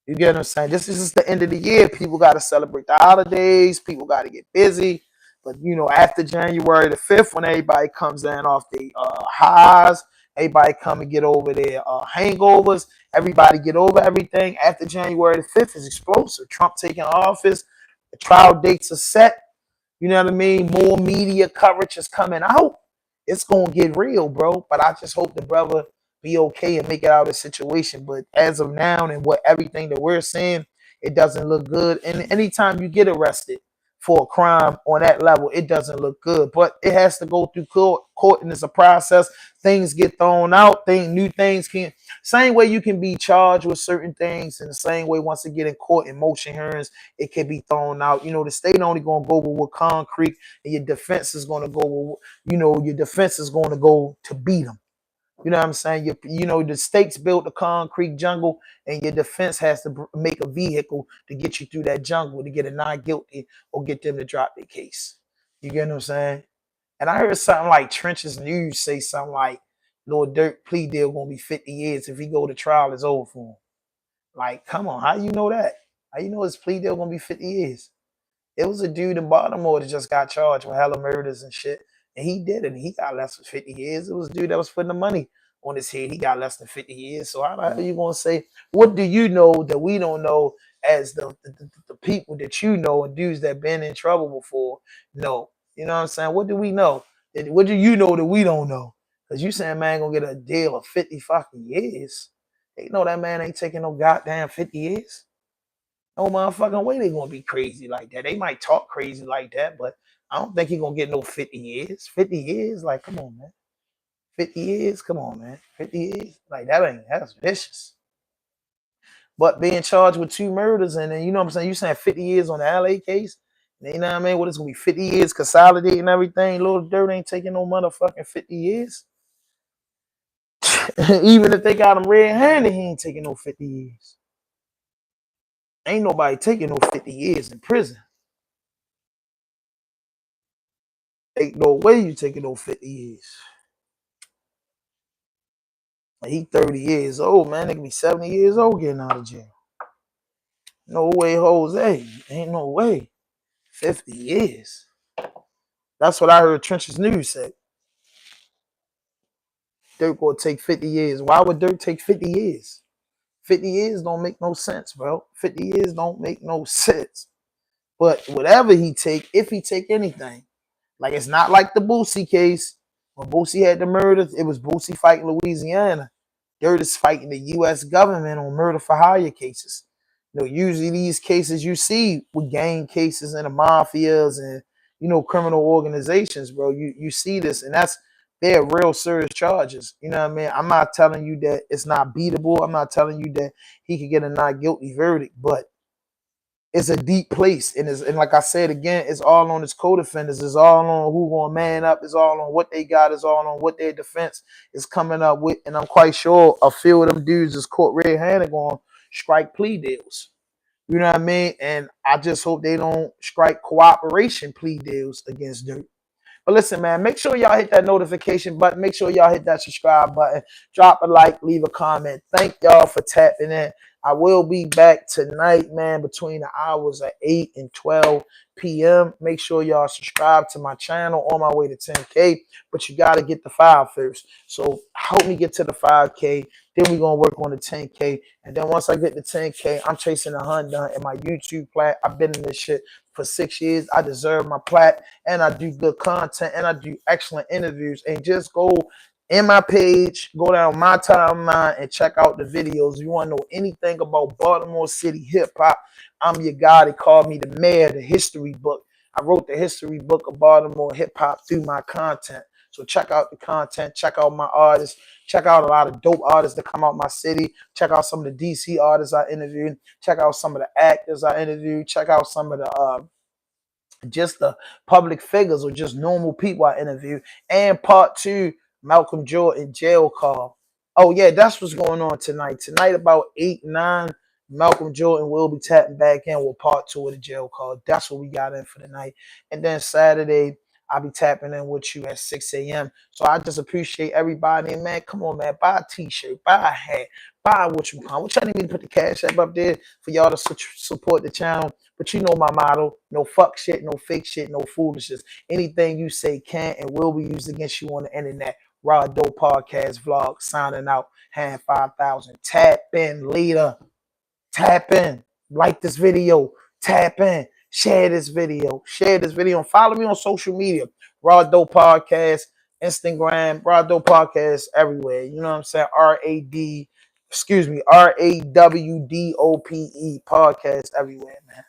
You get what I'm saying? This is the end of the year. People got to celebrate the holidays. People got to get busy. But, you know, after January the 5th, when everybody comes in off the highs, everybody come and get over their hangovers, everybody get over everything. After January the 5th is explosive. Trump taking office. The trial dates are set. You know what I mean? More media coverage is coming out. It's going to get real, bro. But I just hope the brother be okay and make it out of the situation. But as of now and what everything that we're seeing, it doesn't look good. And anytime you get arrested for a crime on that level, it doesn't look good. But it has to go through court and it's a process. Things get thrown out. New things can. Same way you can be charged with certain things, and the same way once it get in court in motion hearings, it can be thrown out. You know, the state only gonna go with concrete, and your defense is gonna go with, you know, your defense is gonna go to beat them. You know what I'm saying? You know, the states built the concrete jungle, and your defense has to make a vehicle to get you through that jungle to get a not guilty or get them to drop their case. You get what I'm saying? And I heard something like Trench's News say something like, Lil Durk plea deal gonna be 50 years. If he go to trial, it's over for him. Like, come on, how you know that? How you know his plea deal gonna be 50 years? It was a dude in Baltimore that just got charged with hella murders and shit. And he did it. And he got less than 50 years. It was a dude that was putting the money on his head. He got less than 50 years. So how the hell are you going to say, what do you know that we don't know as the people that you know and dudes that been in trouble before know? You know what I'm saying? What do we know? What do you know that we don't know? Because you saying man going to get a deal of 50 fucking years. They know that man ain't taking no goddamn 50 years. No motherfucking way they gonna be crazy like that. They might talk crazy like that, but I don't think he gonna get no 50 years. 50 years? Like, come on, man. 50 years? Come on, man. 50 years? Like, that's vicious. But being charged with 2 murders and then, you know what I'm saying? You saying 50 years on the LA case? You know what I mean? What is gonna be 50 years consolidating everything? Lil Durk ain't taking no motherfucking 50 years. Even if they got him red-handed, he ain't taking no 50 years. Ain't nobody taking no 50 years in prison. Ain't no way you taking no 50 years. He 30 years old, man. They can be 70 years old getting out of jail. No way, Jose. Ain't no way. 50 years. That's what I heard Trench's News say. Dirk will take 50 years. Why would Dirk take 50 years? 50 years don't make no sense, bro. 50 years don't make no sense. But whatever he take, if he take anything, like it's not like the Boosie case. When Boosie had the murders, it was Boosie fighting Louisiana. Dirt is fighting the U.S. government on murder for hire cases. You know, usually these cases you see with gang cases and the mafias and, you know, criminal organizations, bro. You see this, and they're real serious charges. You know what I mean? I'm not telling you that it's not beatable. I'm not telling you that he could get a not guilty verdict, but it's a deep place, and like I said again, it's all on his co-defenders. It's all on who gonna man up. It's all on what they got. It's all on what their defense is coming up with. And I'm quite sure a few of them dudes is caught red-handed going to strike plea deals. You know what I mean? And I just hope they don't strike cooperation plea deals against Dirk. But listen, man, make sure y'all hit that notification button. Make sure y'all hit that subscribe button. Drop a like, leave a comment. Thank y'all for tapping in. I will be back tonight, man, between the hours of 8 and 12 p.m. Make sure y'all subscribe to my channel on my way to 10K. But you got to get the 5 first. So help me get to the 5K. Then we're going to work on the 10K. And then once I get the 10K, I'm chasing the hunt done in my YouTube plat. I've been in this shit for 6 years. I deserve my plat, and I do good content, and I do excellent interviews. And just go in my page, go down my timeline, and check out the videos. If you want to know anything about Baltimore City hip-hop, I'm your guy. They call me the mayor, the history book. I wrote the history book of Baltimore hip-hop through my content. So check out the content. Check out my artists. Check out a lot of dope artists that come out my city. Check out some of the DC artists I interviewed. Check out some of the actors I interviewed. Check out some of the just the public figures or just normal people I interview. And part 2, Malcolm Jordan jail call. Oh yeah, that's what's going on tonight. Tonight about 8, 9, Malcolm Jordan will be tapping back in with part 2 of the jail call. That's what we got in for the night. And then Saturday, I'll be tapping in with you at 6 a.m. So I just appreciate everybody. And man, come on, man, buy a t-shirt, buy a hat, buy what you want. What y'all need me to put the cash app up there for y'all to support the channel? But you know my motto: no fuck shit, no fake shit, no foolishness. Anything you say can and will be used against you on the internet. Raw Dope Podcast Vlog signing out. Hand 5,000. Tap in later. Tap in. Like this video. Tap in. Share this video. Share this video. And follow me on social media. Raw Dope Podcast, Instagram, Raw Dope Podcast everywhere. You know what I'm saying? RAWDOPE podcast everywhere, man.